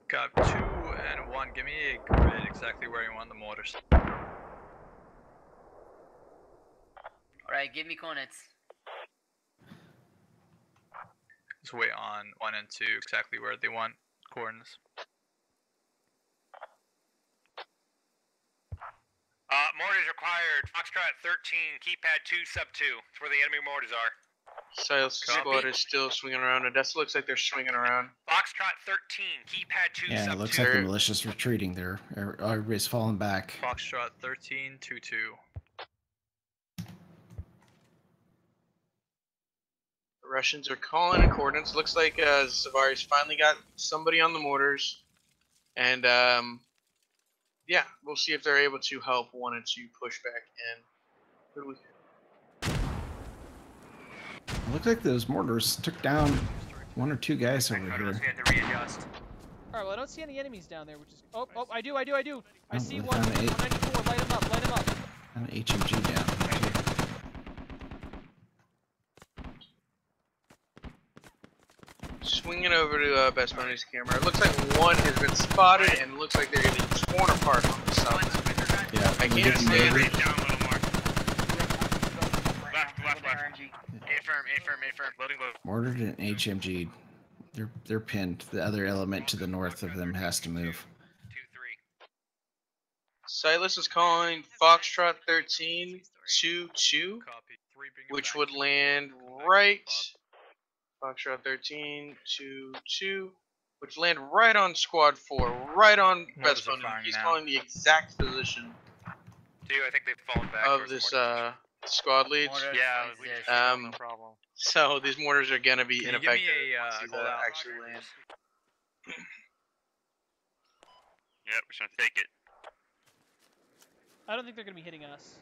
Got 2 and 1. Give me a grid exactly where you want the mortars. Alright, give me coordinates. Just wait on 1 and 2 exactly where they want coordinates. Mortars required. Foxtrot 13, keypad 2, sub 2. It's where the enemy mortars are. Silas Squad is still swinging around. Odessa looks like they're swinging around. Foxtrot 13, keypad 2, Yeah, sub 2. it looks like the militia's retreating. Everybody's falling back. Foxtrot 13, 2-2. The Russians are calling in coordinates. Looks like Zavari's finally got somebody on the mortars. And yeah, we'll see if they're able to help 1 and 2 push back in. Who do we... It looked like those mortars took down 1 or 2 guys over here. Alright, well, I don't see any enemies down there, which is... Oh, I do. I see one. 194. Light him up. An HMG down. Swinging over to Best Bunny's camera. It looks like 1 has been spotted, and it looks like they're getting torn apart on the side. Yeah, I can't see it. A-firm. Loading load. Mortared and HMG. They're pinned. The other element to the north of them has to move. Silas is calling Foxtrot 13, 2-2, which would land right... Foxtrot 13, 2-2, which land right on Squad 4, right on Best Bunny. He's calling the exact position I think they've fallen back of this squad leads. Yeah, we just no problem. So these mortars are gonna be ineffective. Give me a once these, actually land. Yep, we're trying to take it. I don't think they're gonna be hitting us.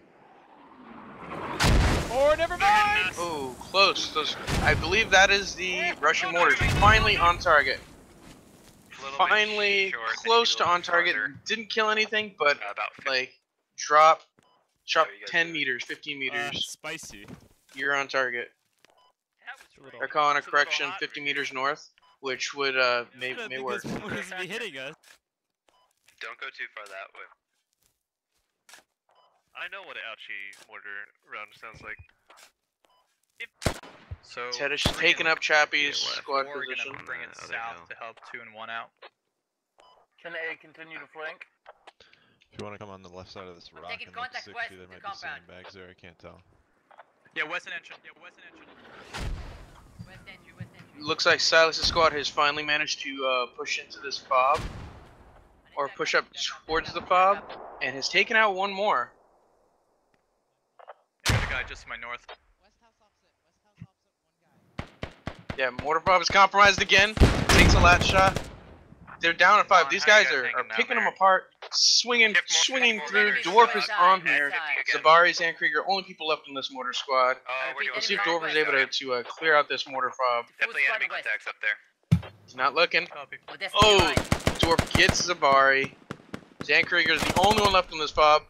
Or never mind! Oh, close. I believe that is the Russian mortars. Finally on target. Finally close to on target. Didn't kill anything, but like drop 10 meters, 15 meters. Spicy. You're on target. They're calling a correction 50 meters north, which would may work. Be hitting us. Don't go too far that way. I know what an ouchie mortar round sounds like. So Tedish taking up Chappie's squad we're position. gonna bring it south to help 2 and 1 out. Can A continue to flank? If you want to come on the left side of this rock taking and look contact 60, west there to might be compound. sandbags there, I can't tell. Yeah, west entrance. West entry. Looks like Silas's squad has finally managed to push into this fob, or push up towards the fob, and has taken out 1 more. There's a guy just to my north. Yeah, mortar fob is compromised again. Takes a lat shot. They're down at 5. These guys are picking them apart, swinging through. Dwarf is on here. Zabari, Krieger, only people left in this mortar squad. Let's see if Dwarf is able to clear out this mortar fob. Definitely enemy contacts up there. He's not looking. Oh, Dwarf gets Zabari. Krieger is the only one left in this fob.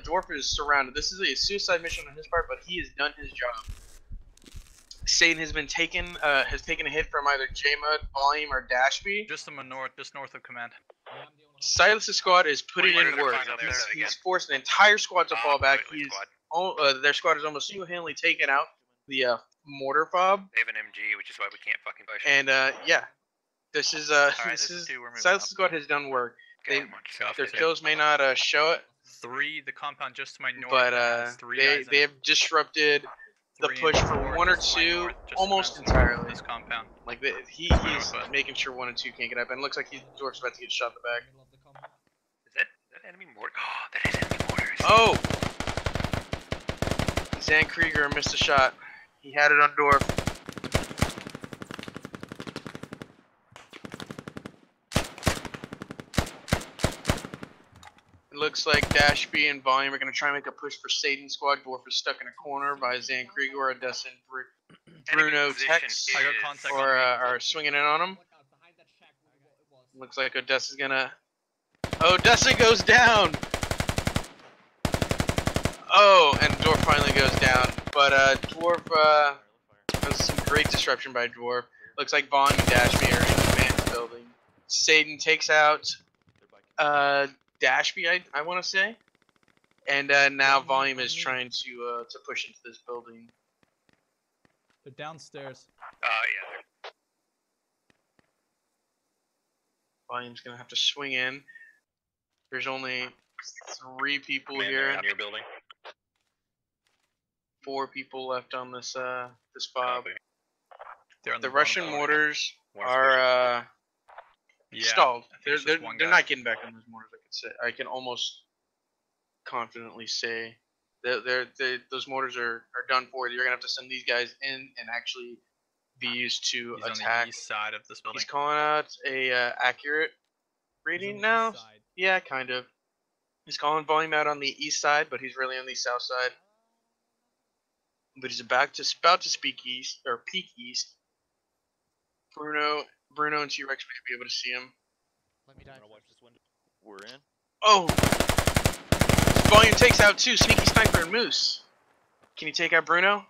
Dwarf is surrounded. This is a suicide mission on his part, but he has done his job. Satan has been taken a hit from either J-Mud, Volume, or Dashby. Just to my north, just north of command. Silas's squad is putting in work. He's forced an entire squad to fall back. Their squad is almost single-handedly taken out the mortar fob. They have an MG, which is why we can't fucking push. And yeah, this is Silas's squad has done work. Their kills may not show it. 3, the compound just to my north. But they have disrupted the push for 1 or 2 almost entirely. This compound. Like he's making sure 1 and 2 can't get up, and it looks like Dwarf's about to get shot in the back. Is that enemy mortar? Oh, that is enemy mortars. Oh! Krieger missed a shot. He had it on Dwarf. It looks like Dash B and Volume are going to try and make a push for Satan Squad. Dwarf is stuck in a corner by Zan Krieger, Odessa, and Bruno Tex are swinging in on him. Looks like Odessa's going to... Odessa goes down! Oh, and Dwarf finally goes down. But Dwarf... That was some great disruption by Dwarf. Looks like Vaughn and Dashby are in Command's building. Satan takes out Dashby, I want to say. And now Volume is trying to push into this building. They're downstairs. Yeah. Volume's going to have to swing in. There's only 3 people here. In your building. 4 people left on this this fob. The The Russian mortars are stalled. They're not getting back on those mortars. I can almost confidently say those mortars are done for. You're gonna have to send these guys in and actually be used to He's attack. on the east side of this building. He's calling out a accurate reading now. Yeah, kind of. He's calling Volume out on the east side, but he's really on the south side. But he's about to peek east. Bruno and T-Rex may be able to see him. Let me dive. We're in. Oh! Volume takes out 2, Sneaky Sniper and Moose. Can he take out Bruno?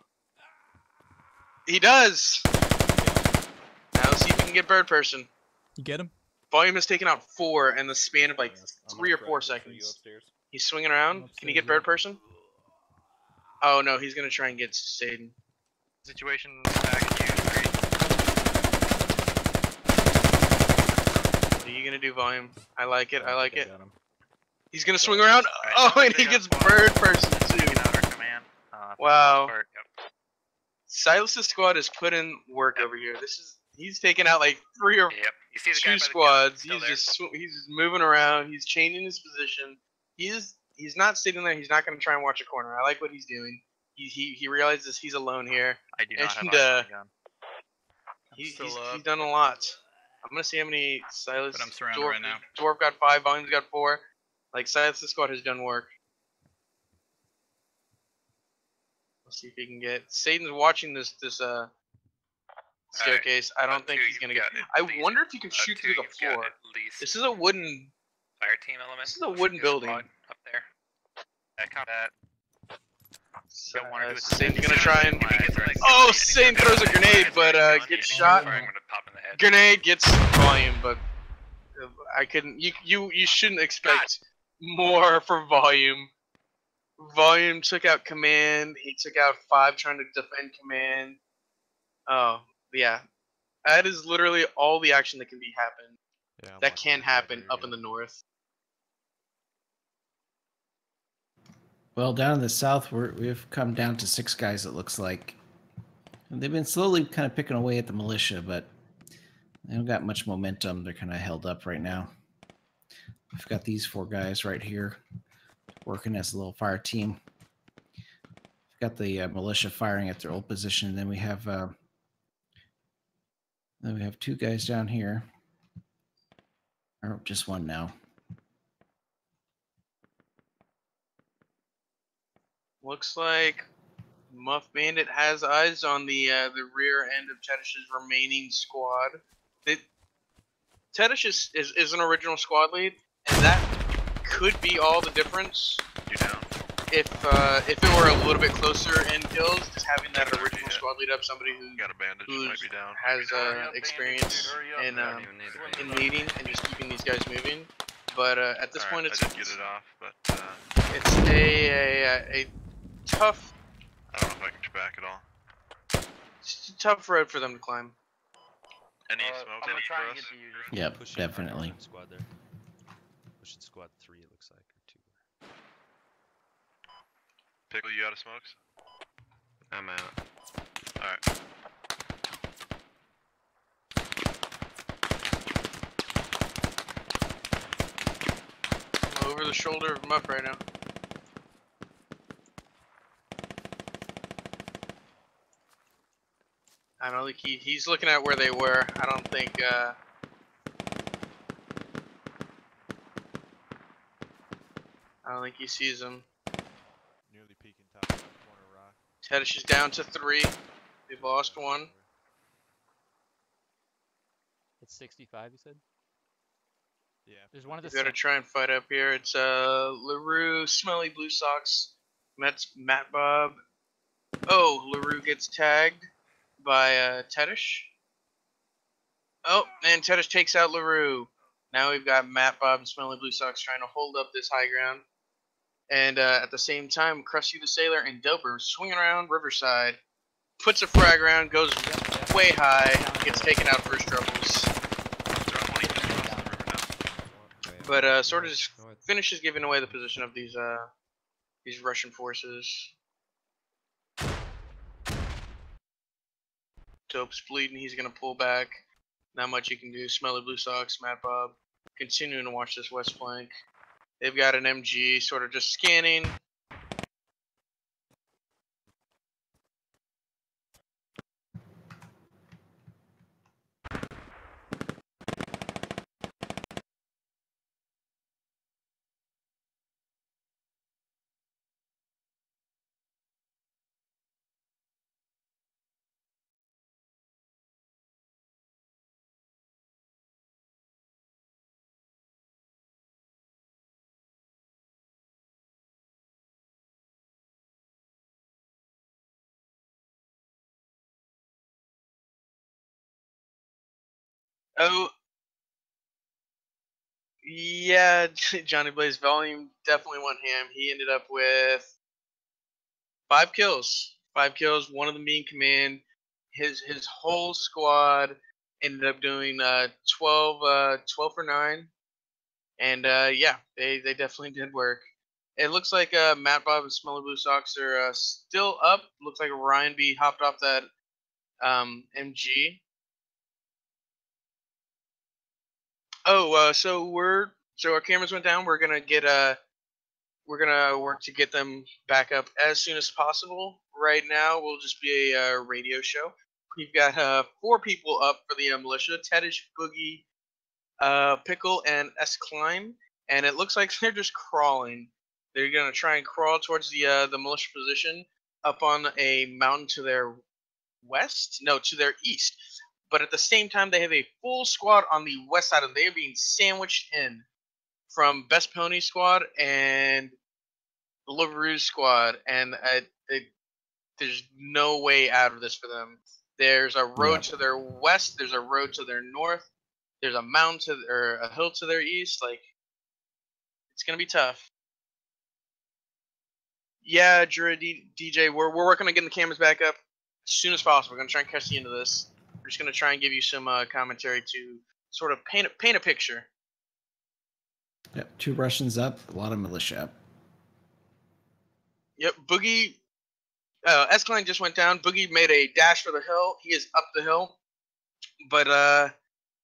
He does! Now let's see if we can get Bird Person. You get him? Volume has taken out 4 in the span of like 3 or 4 seconds. He's swinging around. Can he get Bird Person? Oh no, he's gonna try and get Satan. Situation back at you. What are you gonna do, Volume? I like it. I like it. He's gonna swing around. Oh, and he gets Bird Person too. Wow. Silas's squad has put in work over here. He's taking out like 3 or 2 squads. He's just moving around. He's changing his position. He's not sitting there. He's not going to try and watch a corner. I like what he's doing. He realizes he's alone here. I do not have and, a gun. He's done a lot. I'm going to see how many Silas. But I'm surrounded right now. Dwarf got 5. Volume's got 4. Like Silas's squad has done work. Let's see if he can get. Satan's watching this staircase. I don't think he's going to get. I wonder if he can shoot through the floor. This is a wooden. Fire team element. This is a wooden building. Up there. I caught that. So, Satan's gonna try and. Oh, Satan throws a grenade, but gets shot. Grenade gets Volume, but I couldn't. You shouldn't expect more for Volume. Volume took out Command. He took out 5 trying to defend Command. Oh yeah, that is literally all the action that can happen. Yeah, that can happen up in the north. Well, down in the south, we've come down to 6 guys, it looks like. And they've been slowly kind of picking away at the militia, but they don't got much momentum. They're kind of held up right now. We've got these 4 guys right here working as a little fire team. We've got the militia firing at their old position, and then we have 2 guys down here. Or just 1 now. Looks like Muff Bandit has eyes on the rear end of Tedish's remaining squad. Tedish is an original squad lead, and that could be all the difference. If it were a little bit closer in kills, just having that original squad lead up, somebody who has experience in leading and just keeping these guys moving. But at this point, it's get it off, but it's a tough. I don't know if I can back at all. It's a tough road for them to climb. Any smoke for us? Yep, definitely. Squad there. Pushing squad 3, it looks like, or 2. Pickle, you out of smokes? I'm out. Alright. I'm over the shoulder of Muff right now. I don't think he's looking at where they were. I don't think I don't think he sees him. Nearly peeking top of that corner rock. Tedish is down to 3. They've lost 1. It's 65, you said? Yeah. There's one of the We gotta try and fight up here. It's LaRue, Smelly Blue Socks, Matt Bob. Oh, LaRue gets tagged by Tedish. Oh, and Tedish takes out LaRue. Now we've got Matt Bob and Smelly Blue Socks trying to hold up this high ground. And at the same time, Krusty the Sailor and Doper swinging around Riverside. Puts a frag round, goes way high, gets taken out first troubles. But sort of just finishes giving away the position of these Russian forces. Dope's bleeding, he's gonna pull back. Not much you can do. Smelly Blue Socks, Matt Bob, continuing to watch this west flank. They've got an MG, sort of just scanning. Oh, yeah, Johnny Blaze volume definitely went ham. He ended up with 5 kills. 5 kills, one of them being command. His whole squad ended up doing 12 for 9. And yeah, they definitely did work. It looks like Matt Bob and Smelly Blue Socks are still up. Looks like Ryan B hopped off that MG. Oh, so our cameras went down. We're gonna work to get them back up as soon as possible. Right now, we'll just be a radio show. We've got 4 people up for the militia: Tedish, Boogie, Pickle, and S. Klein. And it looks like they're just crawling. They're gonna try and crawl towards the militia position up on a mountain to their west. No, to their east. But at the same time, they have a full squad on the west side, and they are being sandwiched in from Best Pony Squad and LaRue's squad, and there's no way out of this for them. There's a road to their west. There's a road to their north. There's a mountain or a hill to their east. Like, it's gonna be tough. Yeah, Drew, DJ, we're working on getting the cameras back up as soon as possible. We're gonna try and catch the end of this. We're just gonna try and give you some commentary to sort of paint a picture. Yep, 2 Russians up, a lot of militia up. Yep, Boogie. S-Klein just went down. Boogie made a dash for the hill. He is up the hill, but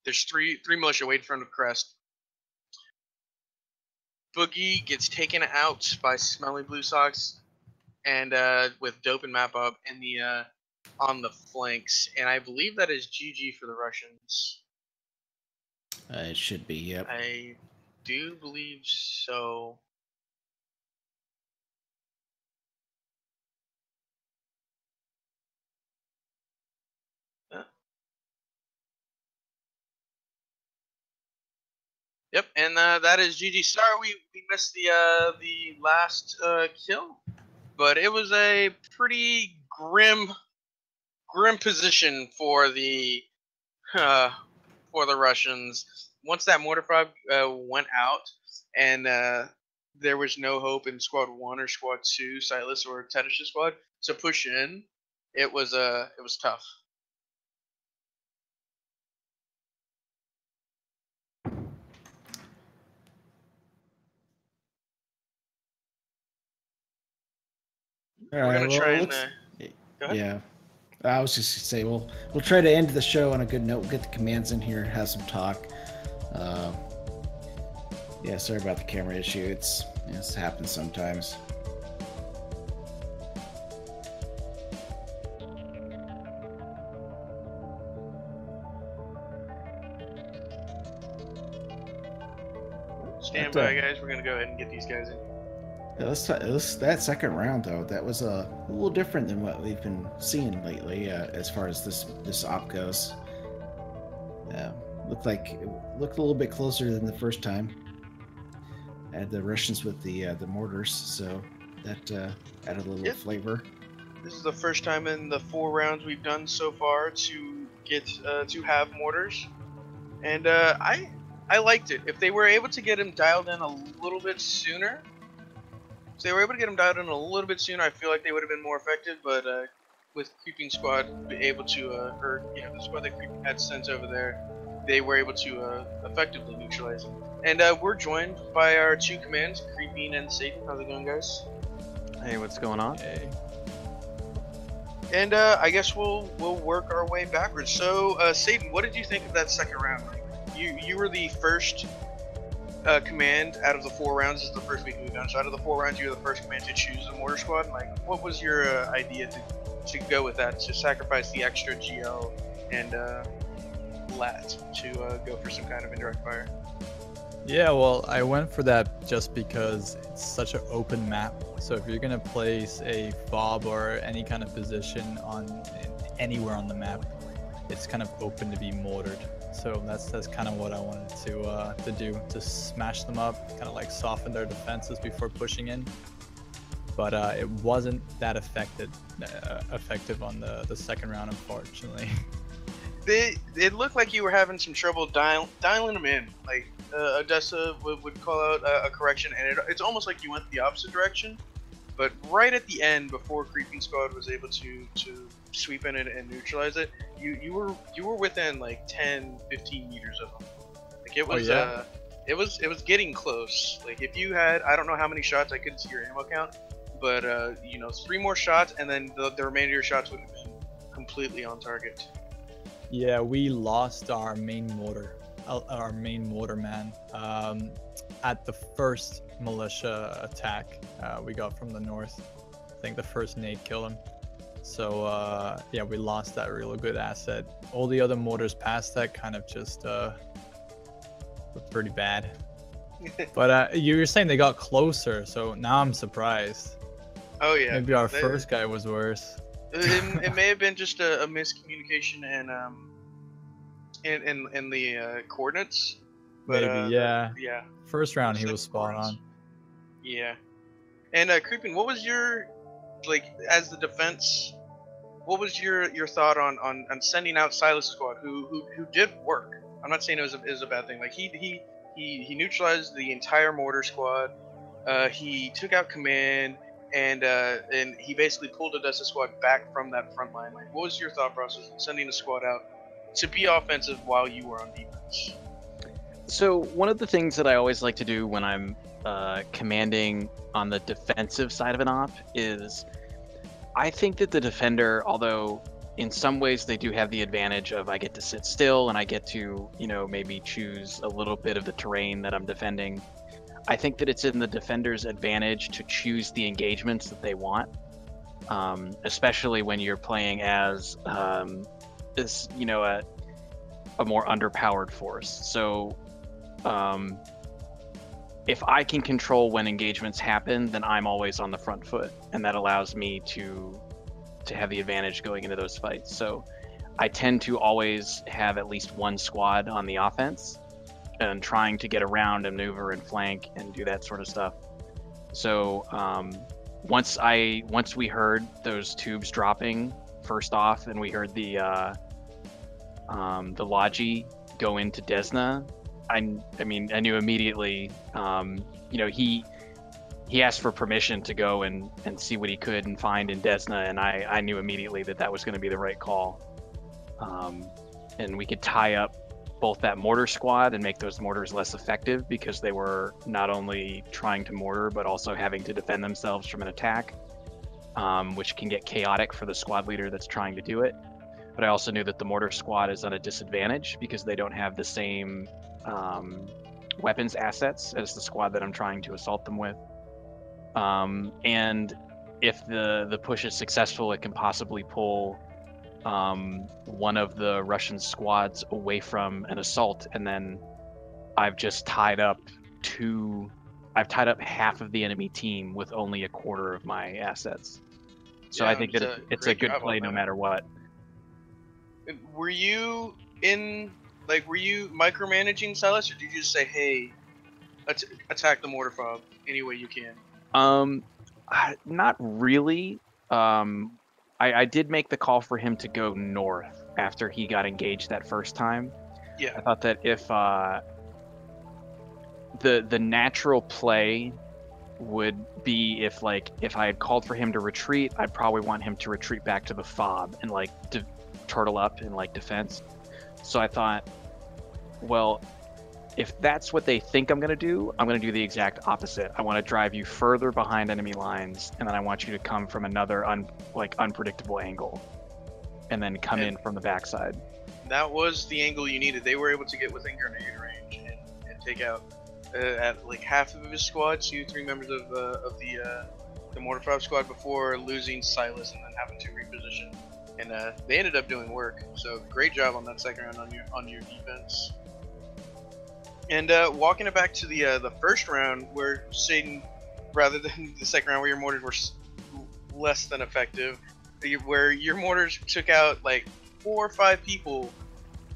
there's three militia waiting for him to crest. Boogie gets taken out by Smelly Blue Socks, and with Dope and Map Up in the on the flanks, and I believe that is GG for the Russians. It should be, yep. I do believe so. Yep, and that is GG. Sorry we missed the last kill, but it was a pretty grim position for the Russians. Once that mortar fog went out, and there was no hope in Squad 1 or Squad 2, Silas or Tedish's squad, to push in, it was tough. All right, We're gonna try and go ahead. Yeah, I was just gonna say we'll try to end the show on a good note. We'll get the commands in here, have some talk. Yeah, sorry about the camera issue. It's happens sometimes. Stand by, guys. We're gonna go ahead and get these guys in. That second round though, that was a little different than what we've been seeing lately, as far as this op goes. Uh, looked a little bit closer than the first time. Had the Russians with the mortars, so that added a little flavor. This is the first time in the 4 rounds we've done so far to get to have mortars, and I liked it. If they were able to get him dialed in a little bit sooner, I feel like they would have been more effective. But with Creeping Squad able to, the squad that Creeping had sent over there, they were able to effectively neutralize him. And we're joined by our 2 commands, Creeping and Satan. How's it going, guys? Hey, what's going on? Hey. And I guess we'll work our way backwards. So, Satan, what did you think of that second round? Like, you were the first command out of the 4 rounds. This is the first week we've done. So out of the 4 rounds, you were the first command to choose the mortar squad. Like, what was your idea to go with that, to sacrifice the extra GL and LAT to go for some kind of indirect fire? Yeah, well, I went for that just because it's such an open map. So if you're gonna place a fob or any kind of position on anywhere on the map, it's kind of open to be mortared. So that's kind of what I wanted to do, to smash them up, kind of like soften their defenses before pushing in. But it wasn't that effective on the second round, unfortunately. It looked like you were having some trouble dialing them in. Like Odessa would call out a correction, and it's almost like you went the opposite direction. But right at the end, before Creeping Squad was able to sweep in and neutralize it, you were within like 10-15 meters of them. Like it was it was getting close. Like if you had, I don't know how many shots, I couldn't see your ammo count, but 3 more shots, and then the remainder of your shots would have been completely on target. Yeah, we lost our main mortar man at the first militia attack we got from the north. I think the first nade killed him. So yeah, we lost that really good asset. All the other mortars past that kind of just were pretty bad. But you were saying they got closer, so now I'm surprised. Oh yeah. Maybe our first guy was worse. It may have been just a miscommunication in the coordinates. But, maybe, yeah. Yeah. First round he was spot on. Yeah. And Creeping, what was your, like, as the defense, what was your thought on sending out Silas' squad, who did work? I'm not saying it was a bad thing. Like he neutralized the entire mortar squad. He took out command, and he basically pulled Odessa squad back from that front line. Like, what was your thought process in sending a squad out to be offensive while you were on defense? So one of the things that I always like to do when I'm commanding on the defensive side of an op is, I think that the defender, although in some ways they do have the advantage of I get to sit still and I get to, maybe choose a little bit of the terrain that I'm defending, I think that it's in the defender's advantage to choose the engagements that they want, especially when you're playing as a more underpowered force. So if I can control when engagements happen, then I'm always on the front foot, and that allows me to have the advantage going into those fights. So I tend to always have at least one squad on the offense and trying to get around and maneuver and flank and do that sort of stuff. So once we heard those tubes dropping first off, and we heard the Logi go into Desna, I knew immediately. He asked for permission to go and see what he could and find in Desna, and I knew immediately that was going to be the right call. And we could tie up both that mortar squad and make those mortars less effective, because they were not only trying to mortar but also having to defend themselves from an attack, which can get chaotic for the squad leader that's trying to do it. But I also knew that the mortar squad is at a disadvantage because they don't have the same weapons assets as the squad that I'm trying to assault them with. And if the push is successful, it can possibly pull one of the Russian squads away from an assault, and then I've just tied up 2 I've tied up half of the enemy team with only a quarter of my assets. So Yeah, I think that it's a great good job play on no that. matter what. Were you were you micromanaging Silas, or did you just say, hey, attack the mortar fob any way you can? Not really. I did make the call for him to go north after he got engaged that first time. Yeah. I thought that if the natural play would be if I had called for him to retreat, I'd probably want him to retreat back to the fob and like turtle up in like defense. So I thought, well, if that's what they think I'm going to do, I'm going to do the exact opposite. I want to drive you further behind enemy lines, and then I want you to come from another unpredictable angle, and then come in from the backside. That was the angle you needed. They were able to get within grenade range and take out at like half of his squad, 2-3 members of the mortar fob squad before losing Silas and then having to reposition. And they ended up doing work. So great job on that second round on your defense. And walking it back to the first round, where Satan, rather than the second round where your mortars were less than effective, where your mortars took out like 4 or 5 people,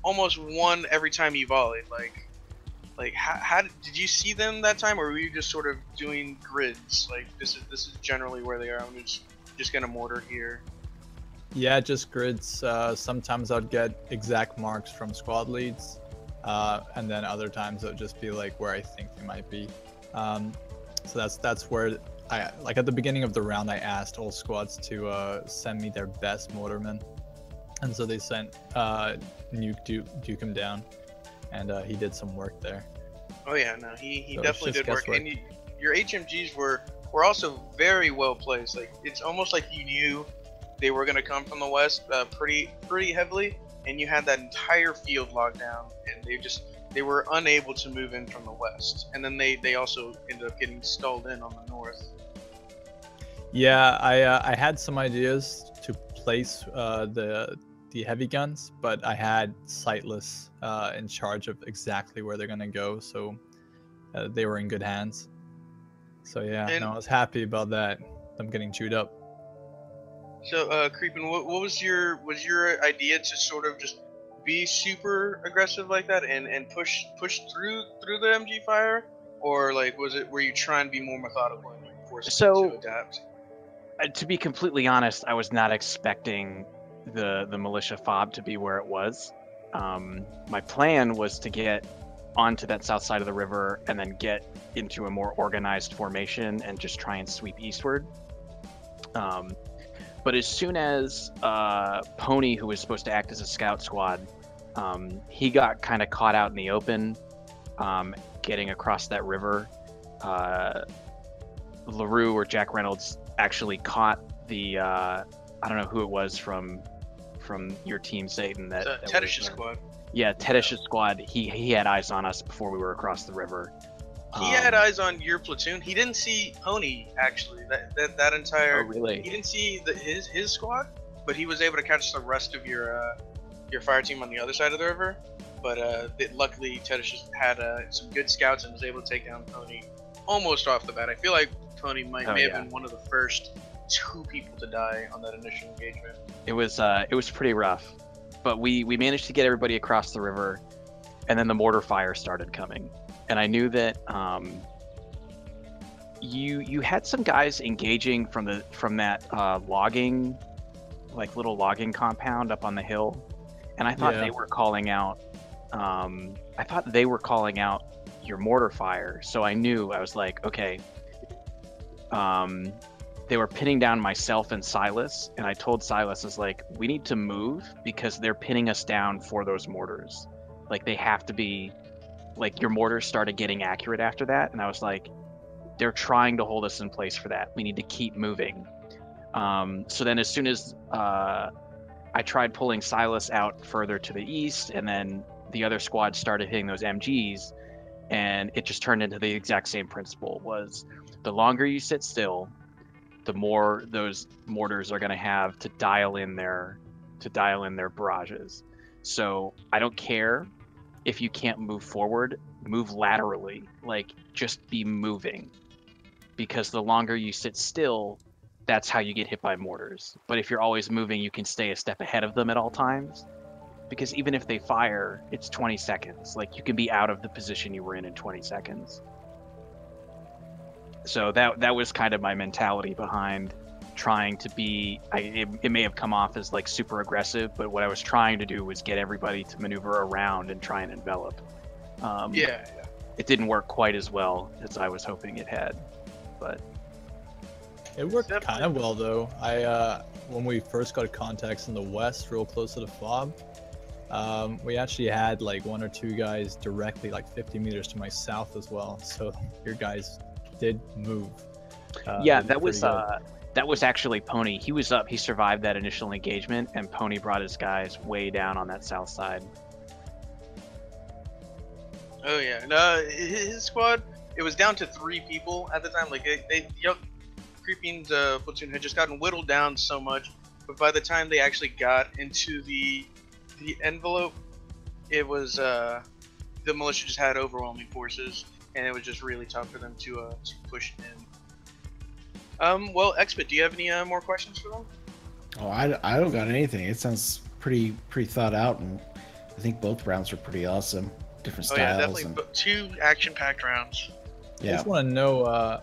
almost one every time you volleyed. Like how did you see them that time, or were you just sort of doing grids? Like this is generally where they are. I'm just gonna mortar here. Yeah, just grids. Sometimes I'd get exact marks from squad leads. And then other times it would just be like where I think they might be. So that's where I like at the beginning of the round I asked all squads to send me their best mortarman, and so they sent Nuke Duke him down, and he did some work there. Oh yeah, no, he So definitely did work. And your HMGs were also very well placed. Like it's almost like you knew they were gonna come from the west pretty heavily. And you had that entire field locked down, and they were unable to move in from the west. And then they also ended up getting stalled in on the north. Yeah, I had some ideas to place the heavy guns, but I had Sightless in charge of exactly where they're gonna go, so they were in good hands. So yeah, I was happy about that. I'm getting chewed up. So, Creepin', what was your idea to sort of just be super aggressive like that and push through the MG fire, or like were you trying to be more methodical and force them to adapt? To be completely honest, I was not expecting the militia fob to be where it was. My plan was to get onto that south side of the river and then get into a more organized formation and just try and sweep eastward. But as soon as Pony, who was supposed to act as a scout squad, he got kind of caught out in the open, getting across that river. LaRue or Jack Reynolds actually caught the I don't know who it was from your team, Satan. That Tedish's squad. Yeah, Tedish's squad. He had eyes on us before we were across the river. He had eyes on your platoon. He didn't see Pony actually. That entire. Oh, really? He didn't see his squad, but he was able to catch the rest of your fire team on the other side of the river. But luckily, Tedish had some good scouts and was able to take down Pony almost off the bat. I feel like Pony may have been one of the first 2 people to die on that initial engagement. It was pretty rough, but we managed to get everybody across the river, and then the mortar fire started coming. And I knew that you had some guys engaging from that logging, like little logging compound up on the hill, and I thought they were calling out. I thought they were calling out your mortar fire, so I knew. I was like, okay. They were pinning down myself and Silas, and I told Silas, I was like, we need to move because they're pinning us down for those mortars. Like they have to be. Like your mortars started getting accurate after that, and I was like, they're trying to hold us in place for that. We need to keep moving. So then as soon as I tried pulling Silas out further to the east, and then the other squad started hitting those MGs, and it just turned into the exact same principle. Was the longer you sit still, the more those mortars are going to have to dial in their barrages. So I don't care if you can't move forward, move laterally, like just be moving, because the longer you sit still, that's how you get hit by mortars. But if you're always moving, you can stay a step ahead of them at all times, because even if they fire, it's 20 seconds. Like, you can be out of the position you were in 20 seconds. So that was kind of my mentality behind trying to be, it may have come off as like super aggressive, but what I was trying to do was get everybody to maneuver around and try and envelop. Yeah. It didn't work quite as well as I was hoping it had, but it worked kind of well though. When we first got contacts in the west, real close to the fob, we actually had like 1 or 2 guys directly like 50 meters to my south as well. So your guys did move. Yeah, that was actually Pony. He was up. He survived that initial engagement, and Pony brought his guys way down on that south side. Oh yeah, no, his squad. It was down to 3 people at the time. Like Creeping's platoon had just gotten whittled down so much, but by the time they actually got into the envelope, it was the militia just had overwhelming forces, and it was just really tough for them to push in. Well, Expert, do you have any more questions for them? Oh, I don't got anything. It sounds pretty thought out, and I think both rounds were pretty awesome. Different styles. Yeah, definitely 2 action-packed rounds. Yeah. I just want to know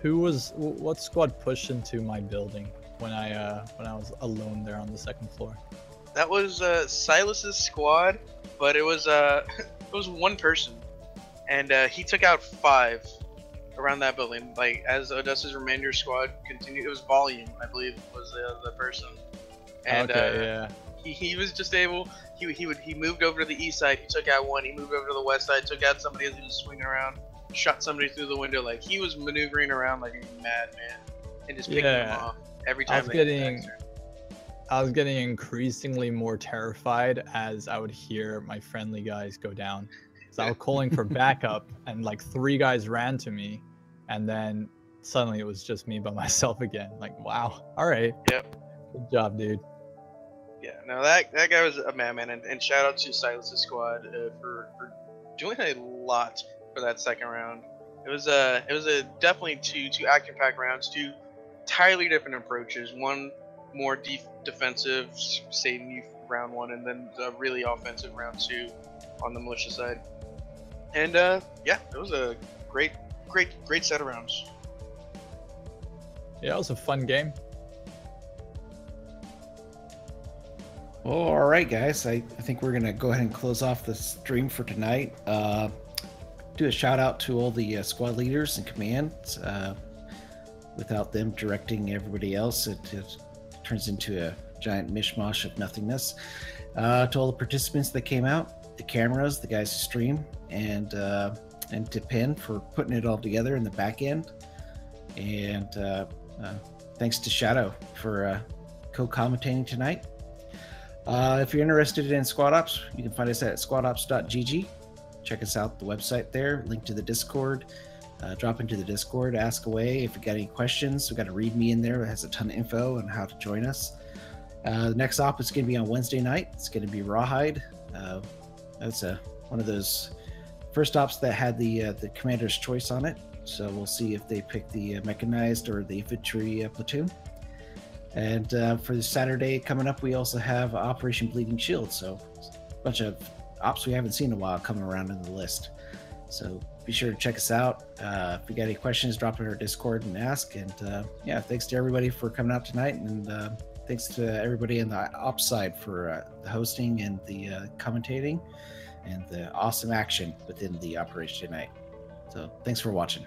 what squad pushed into my building when I was alone there on the 2nd floor. That was Silas's squad, but it was it was 1 person, and he took out 5 around that building. Like, as Odessa's remainder squad continued, it was Volume, I believe, was the person. And okay, yeah. He was just able. He moved over to the east side. He took out 1. He moved over to the west side. Took out somebody as he was swinging around. Shot somebody through the window. Like, he was maneuvering around like a madman and just picking them off every time. I was getting increasingly more terrified as I would hear my friendly guys go down. So I was calling for backup, and like 3 guys ran to me, and then suddenly it was just me by myself again. Like, wow, all right. Yep. Good job, dude. Yeah, no, that guy was a madman, and shout out to Silas's squad for doing a lot for that 2nd round. It was definitely two action-packed rounds, 2 entirely different approaches. One more defensive, say round 1, and then a really offensive round 2 on the militia side. And yeah, it was a great set of rounds. Yeah, it was a fun game. Well, all right, guys. I think we're gonna go ahead and close off the stream for tonight. Do a shout out to all the squad leaders and commands. Without them directing everybody else, it turns into a giant mishmash of nothingness. To all the participants that came out, the cameras, the guys who stream, and to Penn for putting it all together in the back end. And thanks to Shadow for co-commentating tonight. If you're interested in Squad Ops, you can find us at squadops.gg. Check us out, the website there, link to the Discord. Drop into the Discord, ask away. If you got any questions, we got a README in there that has a ton of info on how to join us. The next op is going to be on Wednesday night. It's going to be Rawhide. That's one of those first ops that had the commander's choice on it. So we'll see if they pick the mechanized or the infantry platoon. And for the Saturday coming up, we also have Operation Bleeding Shield. So a bunch of ops we haven't seen in a while coming around in the list. So be sure to check us out. If you got any questions, drop in our Discord and ask. And yeah, thanks to everybody for coming out tonight. And thanks to everybody on the ops side for the hosting and the commentating and the awesome action within the operation tonight. So thanks for watching.